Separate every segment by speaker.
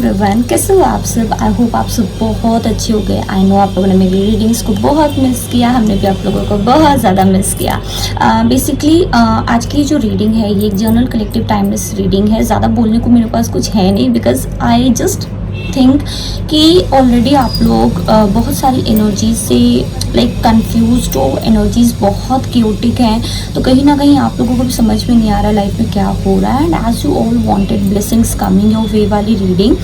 Speaker 1: Everyone, कैसे हो आप सब। आई होप आप सब बहुत अच्छे हो गए। आई नो आप लोगों ने मेरी रीडिंग्स को बहुत मिस किया, हमने भी आप लोगों को बहुत ज़्यादा मिस किया। बेसिकली आज की जो रीडिंग है ये एक जर्नल कलेक्टिव टाइमलेस रीडिंग है। ज़्यादा बोलने को मेरे पास कुछ है नहीं, बिकॉज आई जस्ट थिंक कि ऑलरेडी आप लोग बहुत सारी एनर्जी से लाइक कंफ्यूज्ड हो, एनर्जीज बहुत क्योटिक हैं, तो कहीं ना कहीं आप लोगों को भी समझ में नहीं आ रहा लाइफ में क्या हो रहा है। And as you all wanted blessings coming your way वाली रीडिंग।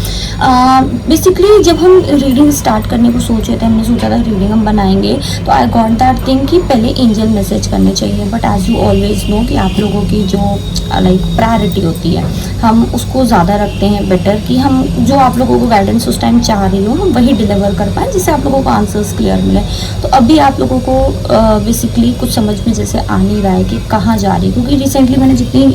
Speaker 1: बेसिकली जब हम रीडिंग स्टार्ट करने को सोच रहे थे, हमने सोचा था रीडिंग हम बनाएंगे, तो आई गॉट दैट थिंग कि पहले एंजल मैसेज करने चाहिए। But as you always know कि आप लोगों की जो लाइक प्रायोरिटी होती है हम उसको ज़्यादा रखते हैं बेटर, कि हम जो आप लोगों को गाइडेंस उस टाइम चाह रही हो हम वही डिलीवर कर पाएँ, जिससे आप लोगों को आंसर्स क्लियर मिले। तो अभी आप लोगों को बेसिकली कुछ समझ में जैसे आ नहीं रहा है कि कहाँ जा रही है, क्योंकि रिसेंटली मैंने जितनी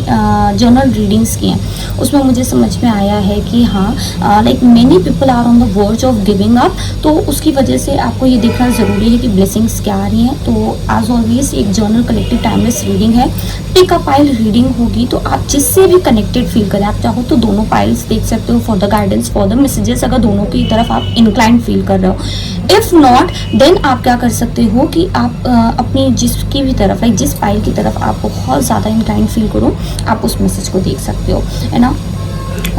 Speaker 1: जर्नल रीडिंग्स की हैं उसमें मुझे समझ में आया है कि हाँ like many people are on the verge of giving up. तो उसकी वजह से आपको ये देखना ज़रूरी है कि ब्लेसिंग्स क्या आ रही हैं। तो एज ऑलवेज एक जर्नल कलेक्टिव टाइमलेस रीडिंग है, पिक अ पाइल रीडिंग होगी, तो आप जिससे भी कनेक्टेड फील करें, आप चाहो तो दोनों पाइल्स देख सकते हो for the guidance for the messages, अगर दोनों की तरफ आप इंक्लाइंड फील कर रहे हो। इफ़ नॉट देन आप क्या कर सकते हो कि आप अपनी जिसकी भी तरफ लाइक जिस पाइल की तरफ आप बहुत ज़्यादा इंक्लाइंड फील करो आप उस मैसेज को देख सकते हो, है ना।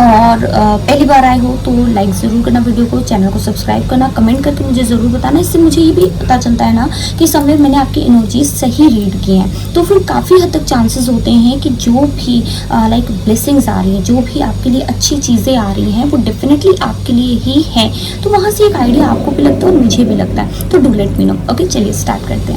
Speaker 1: और पहली बार आए हो तो लाइक ज़रूर करना वीडियो को, चैनल को सब्सक्राइब करना, कमेंट करके मुझे ज़रूर बताना। इससे मुझे ये भी पता चलता है ना कि समय मैंने आपकी एनर्जीज सही रीड की हैं, तो फिर काफ़ी हद तक चांसेस होते हैं कि जो भी लाइक ब्लेसिंग्स आ रही हैं, जो भी आपके लिए अच्छी चीज़ें आ रही हैं वो डेफिनेटली आपके लिए ही हैं। तो वहाँ से एक आइडिया आपको भी लगता है और मुझे भी लगता है। तो do let me know. Okay, चलिए स्टार्ट करते हैं।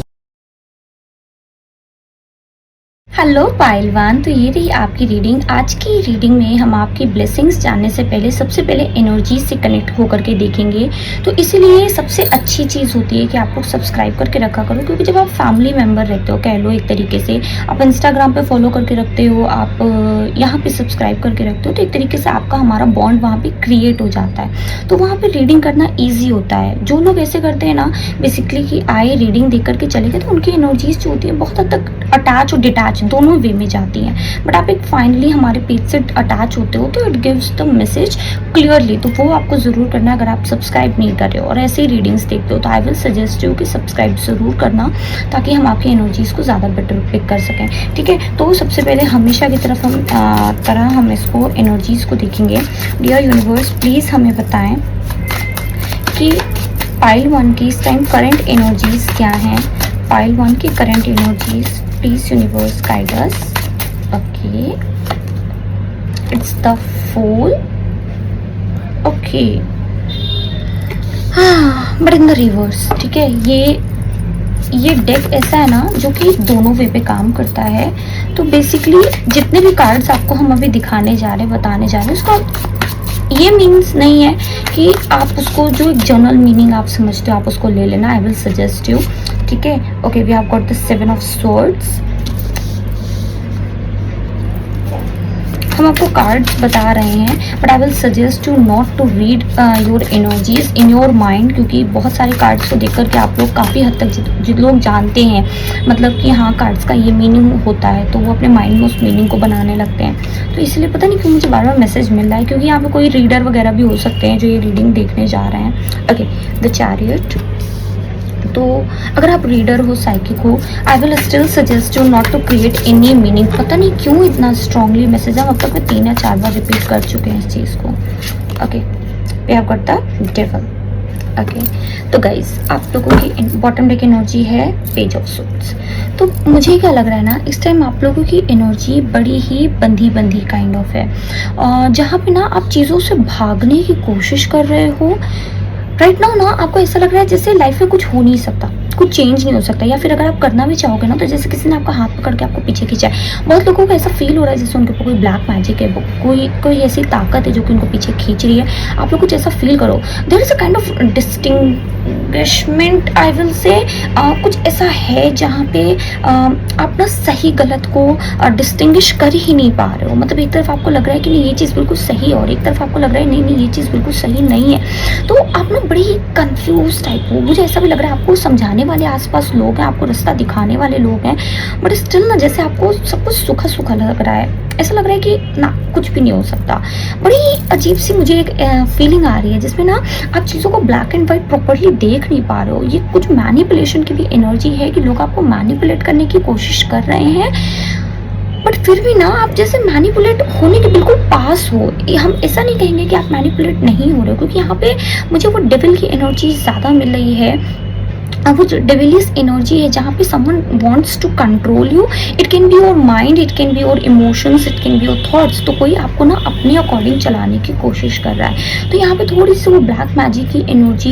Speaker 1: हेलो पाइलवान, तो ये रही आपकी रीडिंग। आज की रीडिंग में हम आपकी ब्लेसिंग्स जानने से पहले सबसे पहले एनर्जी से कनेक्ट होकर के देखेंगे। तो इसीलिए सबसे अच्छी चीज़ होती है कि आप लोग सब्सक्राइब करके रखा करो, क्योंकि जब आप फैमिली मेम्बर रहते हो, कह लो एक तरीके से, आप इंस्टाग्राम पे फॉलो करके रखते हो, आप यहाँ पे सब्सक्राइब करके रखते हो, तो एक तरीके से आपका हमारा बॉन्ड वहाँ पर क्रिएट हो जाता है। तो वहाँ पर रीडिंग करना ईजी होता है। जो लोग ऐसे करते हैं ना बेसिकली कि आए रीडिंग देख करके चले गए, तो उनकी एनर्जीज जो होती है बहुत हद तक अटैच और डिटैच दोनों वे में जाती हैं। बट आप एक फाइनली हमारे पेज से अटैच होते हो तो it gives the message clearly. तो वो आपको ज़रूर करना है अगर आप सब्सक्राइब नहीं कर रहे हो और ऐसे ही रीडिंग्स देखते हो, तो आई विल सजेस्ट यू कि सब्सक्राइब ज़रूर करना, ताकि हम आपकी एनर्जीज़ को ज़्यादा बेटर पिक कर सकें। ठीक है, तो सबसे पहले हमेशा की तरफ हम इसको एनर्जीज़ को देखेंगे। डियर यूनिवर्स, प्लीज़ हमें बताएं कि पाइल 1 की इस टाइम करंट एनर्जीज़ क्या हैं। पाइल 1 की current energies, please universe guide us. Okay, it's the Fool. Okay, but in the reverse. ठीक है, ये डेक ऐसा है ना जो कि दोनों वे पे काम करता है। तो बेसिकली जितने भी कार्ड्स आपको हम अभी दिखाने जा रहे हैं, बताने जा रहे हैं, उसका ये मीन्स नहीं है कि आप उसको जो एक जनरल मीनिंग आप समझते हो आप उसको ले लेना। I will suggest you. ठीक है, okay, we have got the 7 of swords. हम आपको कार्ड्स बता रहे हैं, but I will suggest you not to read your energies in your mind, क्योंकि बहुत सारे कार्ड्स को देख करके आप लोग काफ़ी हद तक जो लोग जानते हैं मतलब कि हाँ कार्ड्स का ये मीनिंग होता है, तो वो अपने माइंड में उस मीनिंग को बनाने लगते हैं। तो इसलिए पता नहीं क्यों मुझे बार बार मैसेज मिल रहा है, क्योंकि यहाँ पे कोई रीडर वगैरह भी हो सकते हैं जो ये रीडिंग देखने जा रहे हैं। Okay, the chariot. तो अगर आप रीडर हो, साइकिक हो, I will still suggest you not to create any meaning. पता नहीं क्यों इतना स्ट्रांगली मैसेज हम अब तक में 3 या 4 बार रिपीट कर चुके हैं इस चीज़ को। Okay, we have got the devil. Okay, तो गाइज आप लोगों की बॉटम डेक एनर्जी है पेज ऑफ सोर्ड्स। तो मुझे क्या लग रहा है ना, इस टाइम आप लोगों की एनर्जी बड़ी ही बंधी काइंड ऑफ है, जहाँ पे ना आप चीज़ों से भागने की कोशिश कर रहे हो। राइट नाउ ना आपको ऐसा लग रहा है जैसे लाइफ में कुछ हो नहीं सकता, कुछ चेंज नहीं हो सकता, या फिर अगर आप करना भी चाहोगे ना तो जैसे किसी ने आपका हाथ पकड़ के आपको पीछे खींचा है। बहुत लोगों को ऐसा फील हो रहा है जैसे उनके ऊपर कोई ब्लैक मैजिक है, कोई ऐसी ताकत है जो कि उनको पीछे खींच रही है। आप लोग कुछ ऐसा फील करो। There is a kind of distinguishment, I will say कुछ ऐसा है जहाँ पे आप ना सही गलत को डिस्टिंग्विश कर ही नहीं पा रहे हो। मतलब एक तरफ आपको लग रहा है कि नहीं ये चीज़ बिल्कुल सही है और एक तरफ आपको लग रहा है नहीं ये चीज़ बिल्कुल सही नहीं है। तो आप ना बड़ी कंफ्यूज टाइप हो। मुझे ऐसा भी लग रहा है आपको समझाने वाले आसपास लोग हैं, आपको रास्ता दिखाने वाले लोग हैं, बट स्टिल ना जैसे आपको सब कुछ सूखा सूखा लग रहा है। ऐसा लग रहा है कि ना कुछ भी नहीं हो सकता। बड़ी अजीब सी मुझे एक फीलिंग आ रही है जिसमें ना आप चीज़ों को ब्लैक एंड वाइट प्रॉपरली देख नहीं पा रहे हो। ये कुछ मैनिपुलेशन की भी एनर्जी है कि लोग आपको मैनिपुलेट करने की कोशिश कर रहे हैं, बट फिर भी ना आप जैसे मैनिपुलेट होने के बिल्कुल पास हो। हम ऐसा नहीं कहेंगे कि आप मैनिपुलेट नहीं हो रहे हो, क्योंकि यहाँ पे मुझे वो डेविल की एनर्जी ज़्यादा मिल रही है। अब वो जो डेविलियस एनर्जी है जहाँ पे someone wants to control you. It can be your mind, it can be your emotions, it can be your thoughts. तो कोई आपको ना अपने अकॉर्डिंग चलाने की कोशिश कर रहा है। तो यहाँ पे थोड़ी सी वो ब्लैक मैजिक की एनर्जी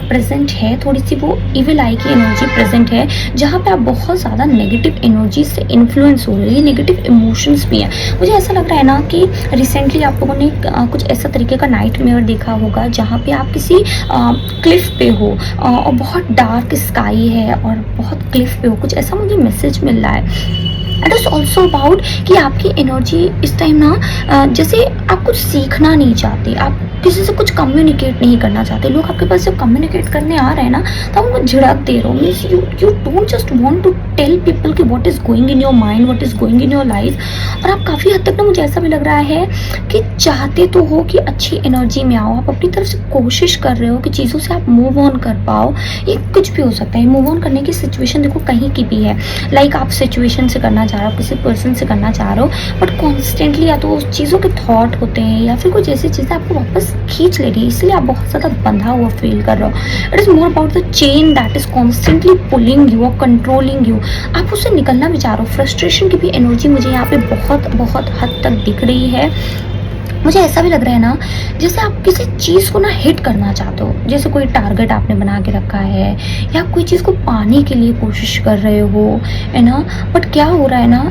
Speaker 1: प्रेजेंट है, थोड़ी सी वो इविल आई की एनर्जी प्रेजेंट है, जहाँ पे आप बहुत ज़्यादा नेगेटिव एनर्जी से इन्फ्लुएंस हो रही है। नेगेटिव इमोशंस भी हैं। मुझे ऐसा लग रहा है ना कि रिसेंटली आप लोगों ने कुछ ऐसा तरीके का नाइट मेयर देखा होगा जहाँ पे आप किसी क्लिफ पे हो और बहुत डार्क स्काई है और बहुत क्लिफ पे हो, कुछ ऐसा मुझे मैसेज मिल रहा है। इट इज़ ऑल्सो अबाउट कि आपकी एनर्जी इस टाइम ना जैसे आप कुछ सीखना नहीं चाहते, आप किसी से कुछ कम्युनिकेट नहीं करना चाहते। लोग आपके पास जब कम्युनिकेट करने आ रहे हैं ना तो आप उनको झिड़क दे रहे हो। Means you don't just want to tell people कि what is going in your mind, what is going in your life. और आप काफ़ी हद तक ना मुझे ऐसा भी लग रहा है कि चाहते तो हो कि अच्छी एनर्जी में आओ, आप अपनी तरफ से कोशिश कर रहे हो कि चीज़ों से आप मूव ऑन कर पाओ। ये कुछ भी हो सकता है। मूव ऑन करने की सिचुएशन देखो कहीं की भी है। लाइक आप सिचुएशन से करना चाह रहे हो, किसी पर्सन से करना चाह रहे हो, बट कॉन्स्टेंटली या तो उस चीज़ों के थॉट होते हैं या फिर कुछ ऐसी चीज़ें आपको वापस खींच ले रही है, इसलिए आप बहुत ज़्यादा बंधा हुआ फील कर रहे हो। It is more about the chain that is constantly pulling you और कंट्रोलिंग यू। आप उससे निकलना भी चाह रहे हो। फ्रस्ट्रेशन की भी एनर्जी मुझे यहाँ पे बहुत हद तक दिख रही है। मुझे ऐसा भी लग रहा है ना जैसे आप किसी चीज़ को ना हिट करना चाहते हो, जैसे कोई टारगेट आपने बना के रखा है या कोई चीज़ को पाने के लिए कोशिश कर रहे हो, है ना। बट क्या हो रहा है ना,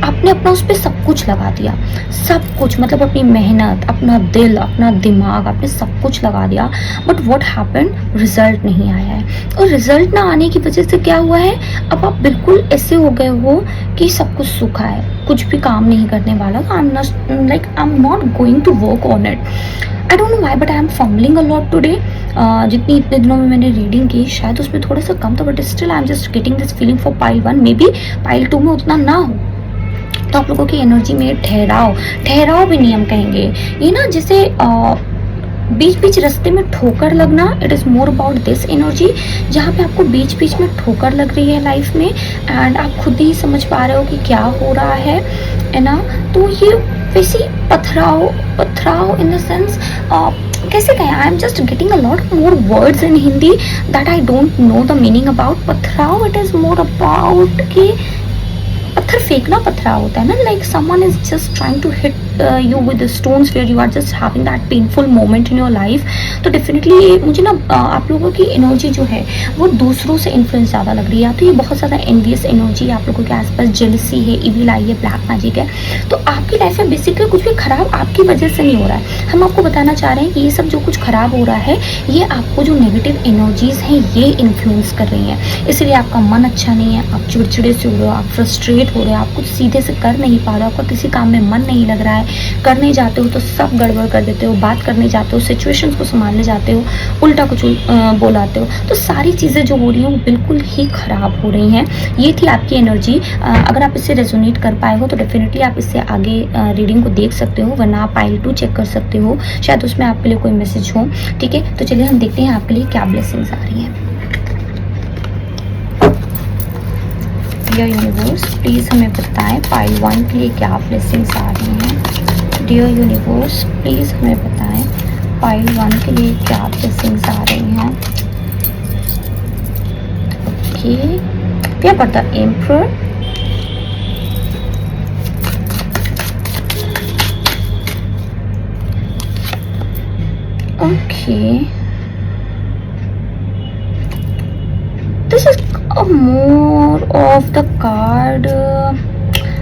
Speaker 1: आपने अपना उस पर सब कुछ लगा दिया, सब कुछ, मतलब अपनी मेहनत, अपना दिल, अपना दिमाग, आपने सब कुछ लगा दिया, बट व्हाट हैपेंड, रिजल्ट नहीं आया है। और रिजल्ट ना आने की वजह से क्या हुआ है, अब आप बिल्कुल ऐसे हो गए हो कि सब कुछ सूखा है, कुछ भी काम नहीं करने वाला। तो I am not going to work on it. I don't know why but I am fumbling a lot today. जितनी इतने दिनों में मैंने रीडिंग की शायद उसमें थोड़ा सा कम था, but still I am just getting this feeling for pile 1। May be pile 2 में उतना ना हो। तो आप लोगों की एनर्जी में ठहराव भी नहीं हम कहेंगे, ये ना जैसे बीच बीच रास्ते में ठोकर लगना। It is more about this energy, जहाँ पे आपको बीच बीच में ठोकर लग रही है लाइफ में, एंड आप खुद ही समझ पा रहे हो कि क्या हो रहा है ना। तो ये वैसी पथराव इन द सेंस, कैसे कहें, I am just getting a lot more words in Hindi that I don't know the meaning about पथराव। इट इज़ मोर अबाउट कि पत्थर फेंकना पथराव होता है ना, like someone is just trying to hit you with stones where you are just having that painful moment in your life. तो definitely मुझे ना आप लोगों की एनर्जी जो है वो दूसरों से इन्फ्लुएंस ज़्यादा लग रही है। तो ये बहुत ज़्यादा एनवियस एनर्जी है, आप लोगों के आसपास जेलसी है, इविल आई है, ब्लैक मैजिक है। तो आपकी लाइफ में बेसिकली कुछ भी खराब आपकी वजह से नहीं हो रहा है। हम आपको बताना चाह रहे हैं कि ये सब जो कुछ खराब हो रहा है ये आपको जो नेगेटिव एनर्जीज हैं ये इन्फ्लुएंस कर रही हैं। इसलिए आपका मन अच्छा नहीं है, आप चिड़चिड़े से हो रहे हो, आप फ्रस्ट्रेट हो रहे हो, आप कुछ सीधे से कर नहीं पा रहे हो, आपका किसी काम में मन नहीं लग रहा है, करने जाते हो तो सब गड़बड़ कर देते हो, बात करने जाते हो, सिचुएशंस को संभालने जाते हो, उल्टा कुछ बोलाते हो। तो सारी चीज़ें जो हो रही हैं वो बिल्कुल ही ख़राब हो रही हैं। ये थी आपकी एनर्जी। अगर आप इससे रेजोनेट कर पाए हो तो डेफिनेटली आप इससे आगे रीडिंग को देख सकते हो, वरना आप पाइल 2 चेक कर सकते हो, शायद उसमें आपके लिए कोई मैसेज हो। ठीक है, तो चलिए हम देखते हैं आपके लिए क्या ब्लेसिंग्स आ रही हैं। डियर यूनिवर्स प्लीज़ हमें बताएं पाइल 1 के लिए क्या ब्लेसिंग्स आ रही हैं। डियर यूनिवर्स प्लीज़ हमें बताएं पाइल 1 के लिए क्या ब्लेसिंग्स आ रही हैं। ओके, क्या पता emperor, okay, this is a more of the card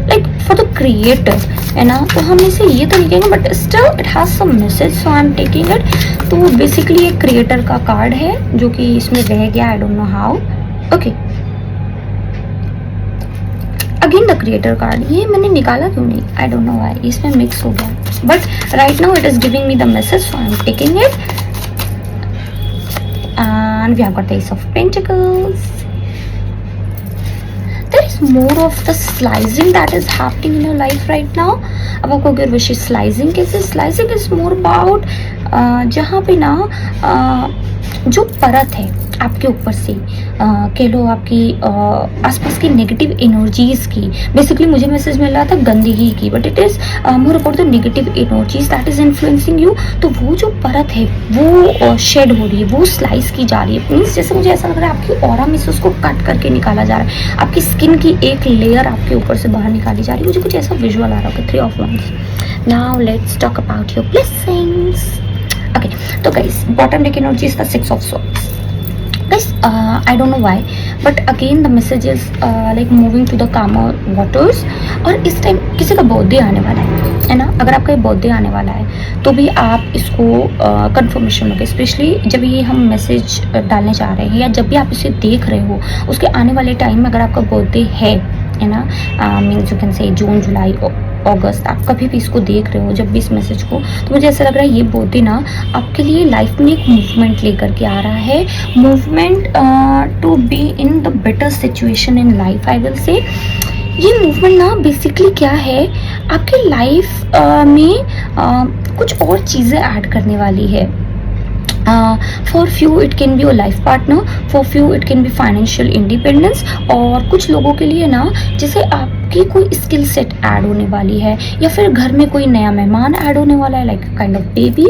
Speaker 1: like for the creator, है ना। तो हम इसे ये तो नहीं कहेंगे but still it has some message, so I am taking it. तो बेसिकली ये क्रिएटर का कार्ड है जो कि इसमें रह गया, I don't know how. Okay, again the creator card, ये मैंने निकाला क्यों नहीं, आई डोंट नो व्हाई, इसमें मिक्स हो गया, but right now it is giving me the message, so I am taking it. and we have got the Ace of Pentacles. There is more of the slicing that is happening in your life right now. अब आपको अगर wish slicing कैसे, slicing is more about जहाँ पे ना जो परत है आपके ऊपर से कह लो आपकी आसपास की नेगेटिव एनर्जीज की, बेसिकली मुझे मैसेज मिल रहा था गंदगी की, but it is more about the negative energies that is influencing you. तो वो जो परत है वो शेड हो रही है, वो स्लाइस की जा रही है. मीन्स जैसे मुझे ऐसा लग रहा है आपकी ऑरा में से उसको कट करके निकाला जा रहा है, आपकी स्किन की एक लेयर आपके ऊपर से बाहर निकाली जा रही है. मुझे कुछ ऐसा विजुअल आ रहा है. 3 of Wands. Now let's talk about your blessings. Okay, तो guys bottom deck energy is the 6 of Swords. Guys, I don't know why, but again the message is like moving to the calmer waters. और इस time किसी का birthday आने वाला है ना. अगर आपका ये बर्थडे आने वाला है तो भी आप इसको कंफर्मेशन लोगे, स्पेशली जब ये हम मैसेज डालने जा रहे हैं या जब भी आप इसे देख रहे हो उसके आने वाले टाइम में अगर आपका बर्थडे है ना, मीन्स यू कैन से जून, जुलाई, अगस्त, आप कभी भी इसको देख रहे हो जब भी इस मैसेज को, तो मुझे ऐसा लग रहा है ये बर्थडे ना आपके लिए लाइफ में एक मूवमेंट लेकर के आ रहा है. Movement to be in the better situation in life, I will say. ये मूवमेंट ना बेसिकली क्या है, आपकी लाइफ में कुछ और चीज़ें ऐड करने वाली है. For few it can be your life partner, for few it can be financial independence, और कुछ लोगों के लिए ना जैसे आपकी कोई स्किल सेट ऐड होने वाली है, या फिर घर में कोई नया मेहमान ऐड होने वाला है, लाइक काइंड ऑफ बेबी,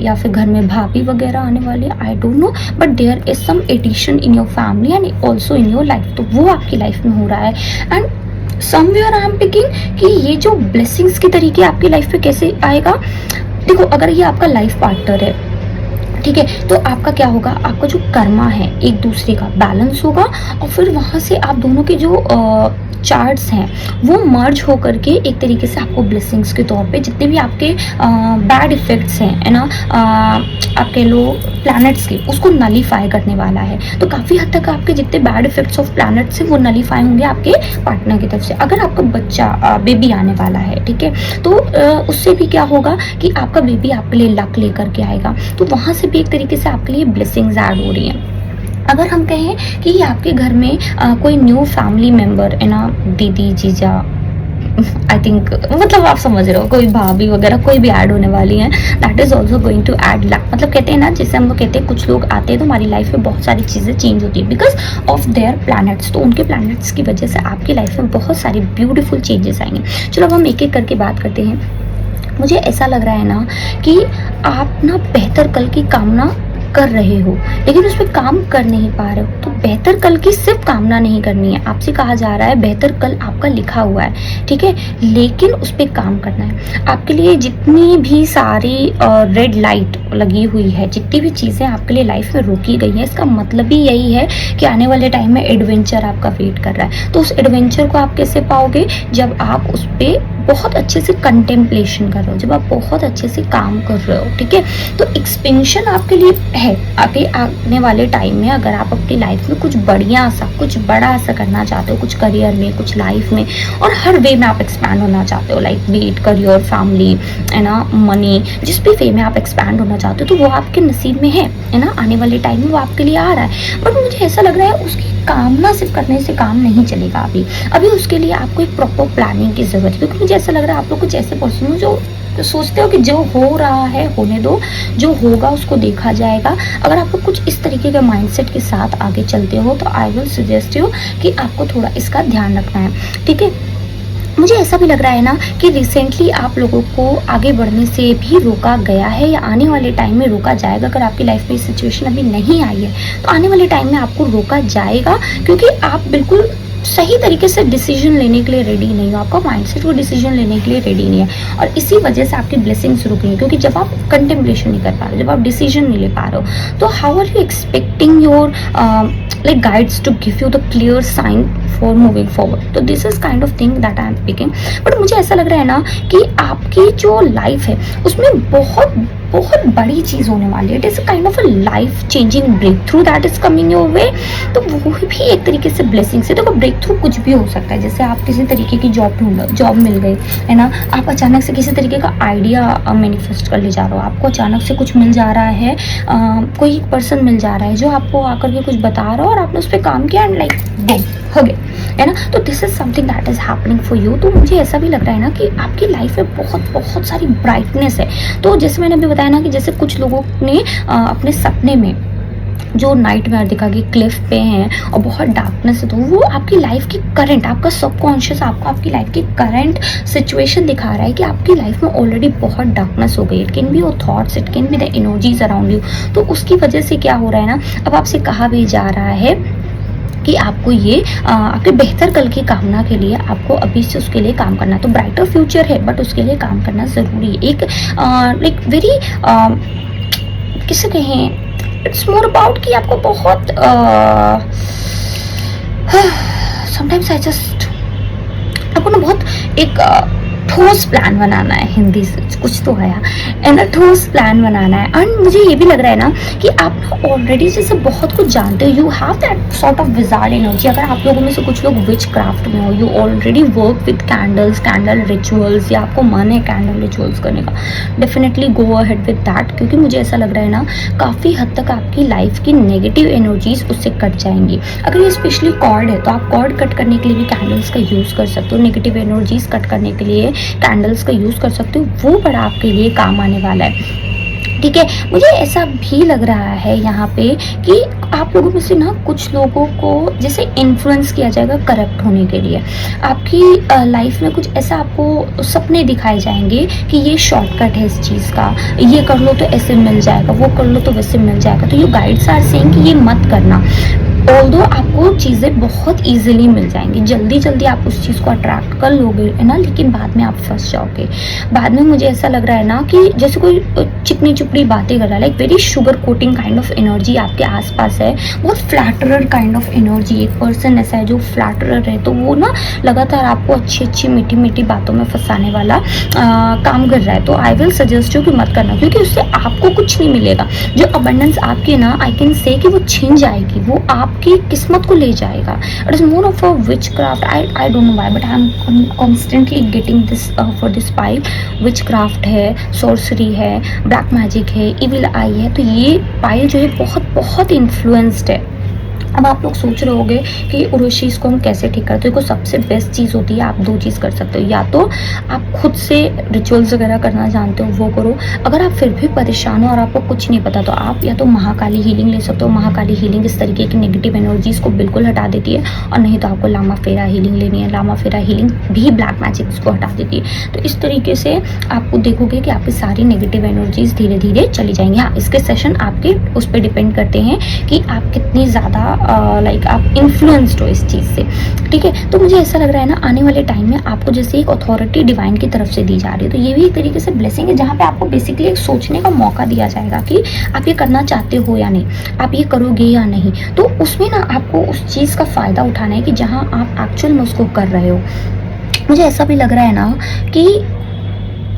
Speaker 1: या फिर घर में भाभी वगैरह आने वाली है. I don't know, but there is some addition in your family and also in your life. तो वो आपकी लाइफ में हो रहा है. And somewhere I am picking कि ये जो ब्लेसिंग्स के तरीके आपकी लाइफ पे कैसे आएगा. देखो, अगर ये आपका लाइफ पार्टनर है, ठीक है, तो आपका क्या होगा, आपका जो कर्मा है एक दूसरे का बैलेंस होगा, और फिर वहाँ से आप दोनों के जो चार्ट्स हैं वो मर्ज होकर के एक तरीके से आपको ब्लेसिंग्स के तौर पे जितने भी आपके बैड इफेक्ट्स हैं है ना, आप कह लो प्लैनेट्स के, उसको नलीफाई करने वाला है. तो काफ़ी हद तक आपके जितने बैड इफेक्ट्स ऑफ प्लैनेट्स हैं वो नलीफाई होंगे आपके पार्टनर की तरफ से. अगर आपका बच्चा बेबी आने वाला है, ठीक है, तो उससे भी क्या होगा कि आपका बेबी आपके लिए लक लेकर के आएगा. तो वहाँ से भी एक तरीके से आपके लिए ब्लेसिंग्स ऐड हो रही हैं. अगर हम कहें कि आपके घर में कोई न्यू फैमिली मेम्बर है ना, दीदी, जीजा, आई थिंक मतलब आप समझ रहे हो, कोई भाभी वगैरह कोई भी ऐड होने वाली है, that is also going to add luck. मतलब कहते हैं ना, जैसे हम लोग कहते हैं कुछ लोग आते हैं तो हमारी लाइफ में बहुत सारी चीज़ें चेंज होती है बिकॉज ऑफ देयर प्लैनेट्स. तो उनके प्लैनेट्स की वजह से आपकी लाइफ में बहुत सारी ब्यूटीफुल चेंजेस आएंगे. चलो अब हम एक एक करके बात करते हैं. मुझे ऐसा लग रहा है ना कि आप ना बेहतर कल की कामना कर रहे हो, लेकिन उस पर काम कर नहीं पा रहे हो. तो बेहतर कल की सिर्फ कामना नहीं करनी है, आपसे कहा जा रहा है बेहतर कल आपका लिखा हुआ है, ठीक है, लेकिन उस पर काम करना है. आपके लिए जितनी भी सारी रेड लाइट लगी हुई है, जितनी भी चीज़ें आपके लिए लाइफ में रोकी गई हैं, इसका मतलब ही यही है कि आने वाले टाइम में एडवेंचर आपका वेट कर रहा है. तो उस एडवेंचर को आप कैसे पाओगे, जब आप उस पर बहुत अच्छे से कंटेम्पलेशन कर रहे हो, जब आप बहुत अच्छे से काम कर रहे हो, ठीक है. तो एक्सपेंशन आपके लिए है आगे आने वाले टाइम में. अगर आप अपनी लाइफ में कुछ बढ़िया सा, कुछ बड़ा सा करना चाहते हो, कुछ करियर में, कुछ लाइफ में, और हर वे में आप एक्सपैंड होना चाहते हो, लाइक बीट करियर, फैमिली, है ना, मनी, जिस भी वे में आप एक्सपैंड होना चाहते हो, तो वो आपके नसीब में है ना, आने वाले टाइम में वो आपके लिए आ रहा है. बट मुझे ऐसा लग रहा है उसकी कामना सिर्फ करने से काम नहीं चलेगा. अभी उसके लिए आपको एक प्रॉपर प्लानिंग की जरूरत है, क्योंकि मुझे ऐसा लग रहा है आप लोग कुछ ऐसे पर्सन हो जो सोचते हो कि जो हो रहा है होने दो, जो होगा उसको देखा जाएगा. अगर आप लोग कुछ इस तरीके के माइंडसेट के साथ आगे चलते हो तो आई विल सजेस्ट यू कि आपको थोड़ा इसका ध्यान रखना है, ठीक है. मुझे ऐसा भी लग रहा है ना कि रिसेंटली आप लोगों को आगे बढ़ने से भी रोका गया है या आने वाले टाइम में रोका जाएगा. अगर आपकी लाइफ में सिचुएशन अभी नहीं आई है तो आने वाले टाइम में आपको रोका जाएगा, क्योंकि आप बिल्कुल सही तरीके से डिसीजन लेने के लिए रेडी नहीं हो. आपका माइंडसेट वो डिसीजन लेने के लिए रेडी नहीं है, और इसी वजह से आपकी ब्लेसिंग्स रुक रही है. क्योंकि जब आप कंटेम्पलेशन नहीं कर पा रहे हो, जब आप डिसीजन नहीं ले पा रहे हो, तो how are you expecting your like guides to give you the clear sign for moving forward. तो this is kind of thing that I am picking. But मुझे ऐसा लग रहा है ना कि आपकी जो लाइफ है उसमें बहुत बहुत बड़ी चीज़ होने वाली है। It is kind of a life changing breakthrough that is coming your way. तो वो भी एक तरीके से ब्लेसिंग से, देखो ब्रेक थ्रू कुछ भी हो सकता है। जैसे आप किसी तरीके की जॉब मिल गई है ना, आप अचानक से किसी तरीके का आइडिया मैनिफेस्ट कर ले जा रहे हो, आपको अचानक से कुछ मिल जा रहा है, कोई पर्सन मिल जा रहा है जो आपको आकर के कुछ बता रहा है और आपने उस पर काम किया एंड लाइक बूम हो गए, है ना। तो this is something that is happening for you. तो मुझे ऐसा भी लग रहा है ना कि आपकी लाइफ में बहुत बहुत सारी ब्राइटनेस है। तो जैसे मैंने अभी बताया ना कि जैसे कुछ लोगों ने अपने सपने में जो नाइट मेयर दिखा कि क्लिफ पे हैं और बहुत डार्कनेस है, तो वो आपकी लाइफ की करंट, आपका सबकॉन्शियस आपको आपकी लाइफ की करंट सिचुएशन दिखा रहा है कि आपकी लाइफ में ऑलरेडी बहुत डार्कनेस हो गई। It can be your thoughts, it can be the energies around you. तो उसकी वजह से क्या हो रहा है ना, अब आपसे कहा भी जा रहा है कि आपको ये आपके बेहतर कल की कामना के लिए आपको अभी से उसके लिए काम करना। तो ब्राइटर फ्यूचर है बट उसके लिए काम करना ज़रूरी है। एक लाइक वेरी किसे कहें, इट्स मोर अबाउट कि आपको बहुत समटाइम्स आई जस्ट आपको ना बहुत एक ठोस प्लान बनाना है, हिंदी से कुछ तो आया एंड ठोस प्लान बनाना है। एंड मुझे ये भी लग रहा है ना कि आप ना ऑलरेडी जैसे बहुत कुछ जानते हो, you have that sort of wizard energy. अगर आप लोगों में से कुछ लोग विच क्राफ्ट में हो, you already work with candles, candle rituals, या आपको मन है कैंडल रिचुअल्स करने का, definitely go ahead with that. क्योंकि मुझे ऐसा लग रहा है ना काफ़ी हद तक आपकी लाइफ की नेगेटिव एनर्जीज उससे कट जाएंगी। अगर ये स्पेशली कॉर्ड है तो आप कॉर्ड कट करने के लिए भी कैंडल्स का यूज़ कर सकते हो, नेगेटिव एनर्जीज कट करने के लिए कैंडल्स का यूज़ कर सकते हो, वो बड़ा आपके लिए काम आने वाला है। ठीक है, मुझे ऐसा भी लग रहा है यहाँ पे कि आप लोगों में से ना कुछ लोगों को जैसे इन्फ्लुएंस किया जाएगा करप्ट होने के लिए। आपकी लाइफ में कुछ ऐसा आपको सपने दिखाए जाएंगे कि ये शॉर्टकट है इस चीज़ का, ये कर लो तो ऐसे मिल जाएगा, वो कर लो तो वैसे मिल जाएगा। तो ये गाइड्स आर सेइंग कि ये मत करना। ऑल्दो आपको चीज़ें बहुत ईजिली मिल जाएंगी, जल्दी जल्दी आप उस चीज़ को अट्रैक्ट कर लोगे, है ना, लेकिन बाद में आप फंस जाओगे। बाद में मुझे ऐसा लग रहा है ना कि जैसे कोई चिकनी चुपड़ी बातें कर रहा है, like very sugar coating kind of energy आपके आसपास है, बहुत फ्लैटरर काइंड ऑफ एनर्जी। एक पर्सन ऐसा है जो फ्लैटरर है, तो वो ना लगातार आपको अच्छी अच्छी मीठी मीठी बातों में फंसाने वाला काम कर रहा है। तो आई विल सजेस्ट यू कि मत करना, क्योंकि उससे आपको कुछ नहीं मिलेगा। जो अबंडेंस आपकी ना, आई कैन से कि वो छीन जाएगी, वो आपकी किस्मत को ले जाएगा। It is more of a which craft, I don't know why but I am constantly getting this for this pile. Which craft है, सॉर्सरी है, ब्लैक मैजिक है, इविल आई है। तो ये पाइल जो है बहुत बहुत इन्फ्लुएंस्ड है। अब आप लोग सोच रहे होंगे कि उर्वशी इसको हम कैसे ठीक करते हैं। देखो सबसे बेस्ट चीज़ होती है, आप दो चीज़ कर सकते हो, या तो आप खुद से रिचुअल्स वगैरह करना जानते हो वो करो। अगर आप फिर भी परेशान हो और आपको कुछ नहीं पता तो आप या तो महाकाली हीलिंग ले सकते हो। महाकाली हीलिंग इस तरीके की नेगेटिव एनर्जीज को बिल्कुल हटा देती है। और नहीं तो आपको लामा फेरा हीलिंग लेनी है, लामा फेरा हीलिंग भी ब्लैक मैजिक्स को हटा देती है। तो इस तरीके से आपको देखोगे कि आपकी सारी नेगेटिव एनर्जीज धीरे धीरे चली जाएंगी। हाँ, इसके सेशन आपके उस पर डिपेंड करते हैं कि आप कितनी ज़्यादा लाइक आप इन्फ्लुएंस्ड हो इस चीज़ से। ठीक है, तो मुझे ऐसा लग रहा है ना आने वाले टाइम में आपको जैसे एक अथॉरिटी डिवाइन की तरफ से दी जा रही है, तो ये भी एक तरीके से ब्लेसिंग है, जहाँ पे आपको बेसिकली एक सोचने का मौका दिया जाएगा कि आप ये करना चाहते हो या नहीं, आप ये करोगे या नहीं। तो उसमें ना आपको उस चीज़ का फ़ायदा उठाना है कि जहाँ आप एक्चुअल में उसको कर रहे हो। मुझे ऐसा भी लग रहा है ना कि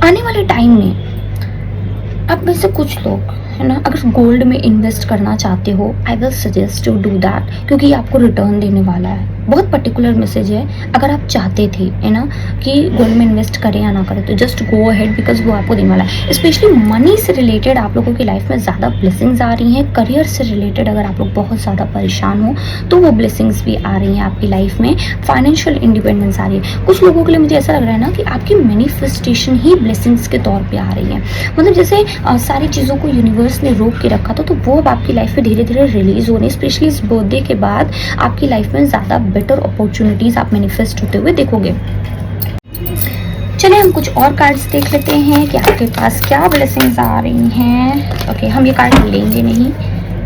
Speaker 1: आने वाले टाइम में आप में से कुछ लोग, है ना, अगर गोल्ड में इन्वेस्ट करना चाहते हो, I will suggest to do that, क्योंकि ये आपको रिटर्न देने वाला है। बहुत पर्टिकुलर मैसेज है। अगर आप चाहते थे, है ना, कि गोल्ड में इन्वेस्ट करें या ना करें, तो जस्ट गो अहेड, बिकॉज वो आपको देने वाला है। स्पेशली मनी से रिलेटेड आप लोगों की लाइफ में ज़्यादा ब्लेसिंग्स आ रही हैं। करियर से रिलेटेड अगर आप लोग बहुत ज़्यादा परेशान हो तो वो ब्लेसिंग्स भी आ रही हैं आपकी लाइफ में। फाइनेंशियल इंडिपेंडेंस आ रही है। कुछ लोगों के लिए मुझे ऐसा लग रहा है ना कि आपकी मैनिफेस्टेशन ही ब्लेसिंग्स के तौर पर आ रही है। मतलब जैसे सारी चीज़ों को यूनिवर्स ने रोक के रखा था, तो वो अब आपकी लाइफ में धीरे धीरे रिलीज हो रही है। स्पेशली इस बर्थडे के बाद आपकी लाइफ में ज़्यादा बेटर अपॉर्चुनिटीज आप मैनिफेस्ट होते हुए देखोगे। चलिए हम कुछ और कार्ड्स देख लेते हैं कि आपके पास क्या ब्लेसिंग्स आ रही हैं। ओके, हम ये कार्ड लेंगे नहीं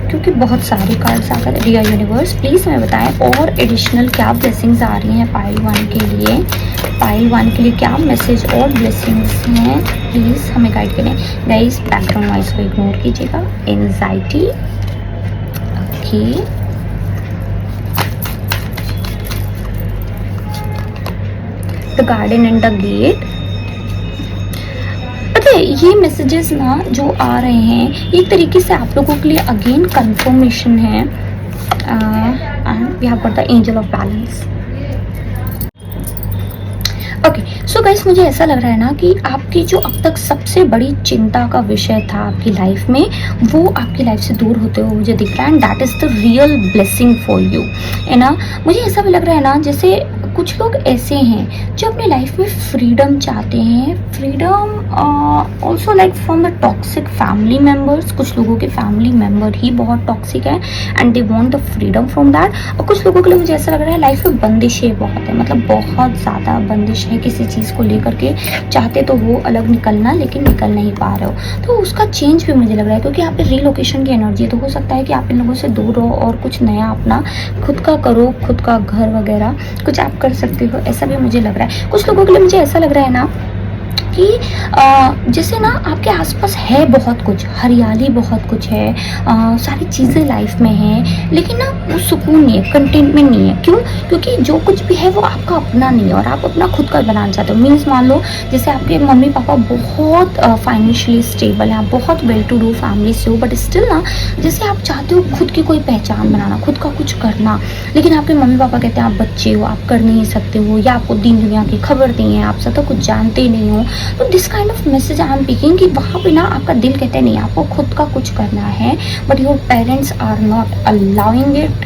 Speaker 1: क्योंकि बहुत सारी कार्ड्स आ गए। डियर यूनिवर्स, प्लीज़ हमें बताएं और एडिशनल क्या ब्लेसिंग्स आ रही हैं पाइल 1 के लिए। पाइल 1 के लिए क्या मैसेज और ब्लेसिंग्स हैं, प्लीज़ हमें गाइड करें। गाइस, बैकग्राउंड नॉइस को इग्नोर कीजिएगा। Anxiety, okay, the garden and the gate. देखिए ये मैसेजेस ना जो आ रहे हैं एक तरीके से आप लोगों के लिए अगेन कंफर्मेशन है। And we have got the angel of balance. Okay so guys, मुझे ऐसा लग रहा है ना कि आपकी जो अब तक सबसे बड़ी चिंता का विषय था आपकी लाइफ में, वो आपकी लाइफ से दूर होते हुए मुझे दिख रहा है। And that is the real blessing for you, है ना। मुझे ऐसा भी लग रहा है ना जैसे कुछ लोग ऐसे हैं जो अपने लाइफ में फ्रीडम चाहते हैं, freedom also like from the toxic family members. कुछ लोगों के फैमिली मेम्बर ही बहुत टॉक्सिक है and they want the freedom from that. और कुछ लोगों के लिए मुझे ऐसा लग रहा है लाइफ में बंदिशें बहुत है, मतलब बहुत ज़्यादा बंदिश है किसी चीज़ को लेकर के। चाहते तो वो अलग निकलना, लेकिन निकल नहीं पा रहे हो, तो उसका चेंज भी मुझे लग रहा है, क्योंकि यहाँ पे रिलोकेशन की एनर्जी है। तो हो सकता है कि आप इन लोगों से दूर रहो और कुछ नया अपना खुद का करो, खुद का घर वगैरह कुछ आप कर सकते हो, ऐसा भी मुझे लग रहा है। कुछ लोगों के लिए मुझे ऐसा लग रहा है ना कि जैसे ना आपके आसपास है बहुत कुछ, हरियाली बहुत कुछ है, सारी चीज़ें लाइफ में हैं, लेकिन ना वो सुकून नहीं है, कंटेंटमेंट नहीं है। क्यों? क्योंकि जो कुछ भी है वो आपका अपना नहीं है और आप अपना खुद का बनाना चाहते हो। मीन्स मान लो जैसे आपके मम्मी पापा बहुत फाइनेंशियली स्टेबल हैं, आप बहुत वेल टू डू फैमिली से हो, बट स्टिल ना जैसे आप चाहते हो खुद की कोई पहचान बनाना, खुद का कुछ करना, लेकिन आपके मम्मी पापा कहते हैं आप बच्चे हो, आप कर नहीं सकते हो, या आपको दीन दुनिया की खबर नहीं है, आप ज़्यादा कुछ जानते नहीं हो। तो this kind of message I am picking कि वहाँ पे ना आपका दिल कहता है नहीं, आपको खुद का कुछ करना है, but your parents are not allowing it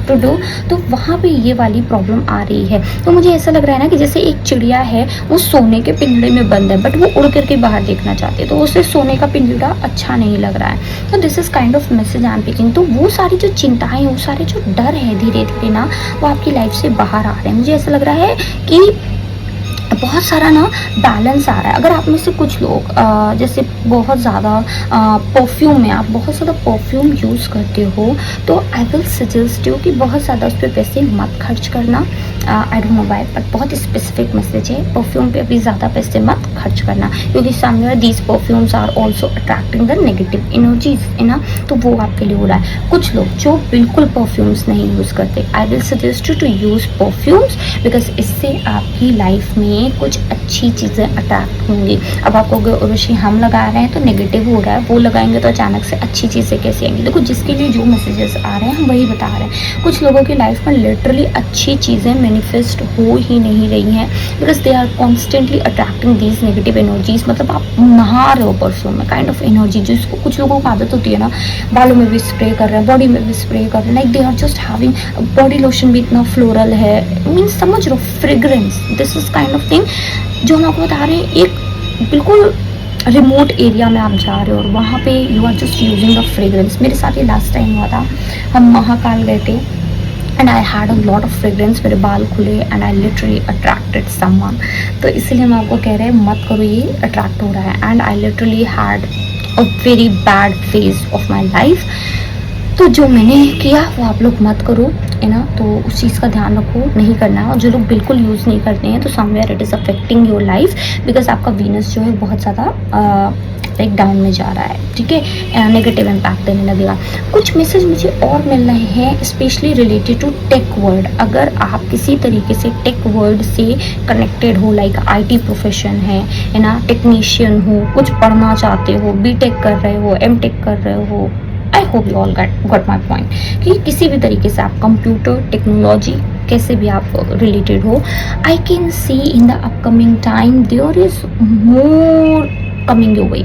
Speaker 1: to do. तो वहाँ पे ये वाली प्रॉब्लम आ रही है। तो मुझे ऐसा लग रहा है ना कि जैसे एक चिड़िया है, वो सोने के पिंजड़े में बंद है, बट वो उड़ करके बाहर देखना चाहती है, तो उसे सोने का पिंजड़ा अच्छा नहीं लग रहा है। तो this is kind of message I am picking. तो वो सारी जो चिंताएं, वो सारे जो डर है धीरे धीरे ना वो आपकी लाइफ से बाहर आ रहे हैं। मुझे ऐसा लग रहा है कि बहुत सारा ना बैलेंस आ रहा है। अगर आप में से कुछ लोग जैसे बहुत ज़्यादा परफ्यूम में, आप बहुत ज़्यादा परफ्यूम यूज़ करते हो, तो आई विल सजेस्ट यू कि बहुत ज़्यादा उस पर पैसे मत खर्च करना। I don't know why, but बहुत स्पेसिफिक मैसेज है, परफ्यूम पे भी ज़्यादा पैसे मत खर्च करना, क्योंकि सामने these perfumes are also attracting the negative energies, है ना। तो वो आपके लिए हो रहा है। कुछ लोग जो बिल्कुल परफ्यूम्स नहीं यूज़ करते, I will suggest you to use perfumes, because इससे आपकी लाइफ में कुछ अच्छी चीज़ें अट्रैक्ट होंगी। अब आप कहोगे उर्वशी हम लगा रहे हैं तो नेगेटिव हो रहा है, वो लगाएंगे तो अचानक से अच्छी चीज़ें कैसे आएंगी। देखो जिसके लिए जो मैसेजेस आ रहे हैं हम वही बता रहे हैं। कुछ लोगों की लाइफ में लिटरली अच्छी चीज़ें मैनिफेस्ट हो ही नहीं रही हैं, because they are constantly attracting these negative energies. मतलब आप नहा रहे हो परफ्यूम में, काइंड ऑफ एनर्जी जिसको कुछ लोगों को आदत होती है ना, बालों में भी स्प्रे कर रहे हैं, बॉडी में भी स्प्रे कर रहे हैं, like they are just having body lotion भी इतना फ्लोरल है, मीन्स समझ रहे हो, fragrance, this is kind of thing जो हम आपको बता रहे हैं। एक बिल्कुल रिमोट एरिया में आप जा रहे हो और वहाँ पे you are just using the fragrance. मेरे साथ ये लास्ट टाइम हुआ था, हम महाकाल गए थे and I had a lot of fragrance, मेरे बाल खुले and I literally attracted someone. तो इसलिए हम आपको कह रहे हैं मत करो, ये अट्रैक्ट हो रहा है। And I literally had a very bad phase of my life. तो जो मैंने किया वो आप लोग मत करो, है ना। तो उस चीज़ का ध्यान रखो, नहीं करना है। और जो लोग बिल्कुल यूज़ नहीं करते हैं, तो somewhere it is affecting your life, because आपका वीनस जो है बहुत ज़्यादा लाइक डाउन में जा रहा है, ठीक है, नेगेटिव इम्पैक्ट देने लगेगा। कुछ मैसेज मुझे और मिल रहे हैं specially related to tech world. अगर आप किसी तरीके से टेक वर्ल्ड से कनेक्टेड हो, लाइक IT प्रोफेशन है ना, टेक्नीशियन हो, कुछ पढ़ना चाहते हो, BTech कर रहे हो, MTech कर रहे हो, I hope you all got my point, कि किसी भी तरीके से आप कंप्यूटर टेक्नोलॉजी कैसे भी आप रिलेटेड हो, I can see in the upcoming time there is more coming your way.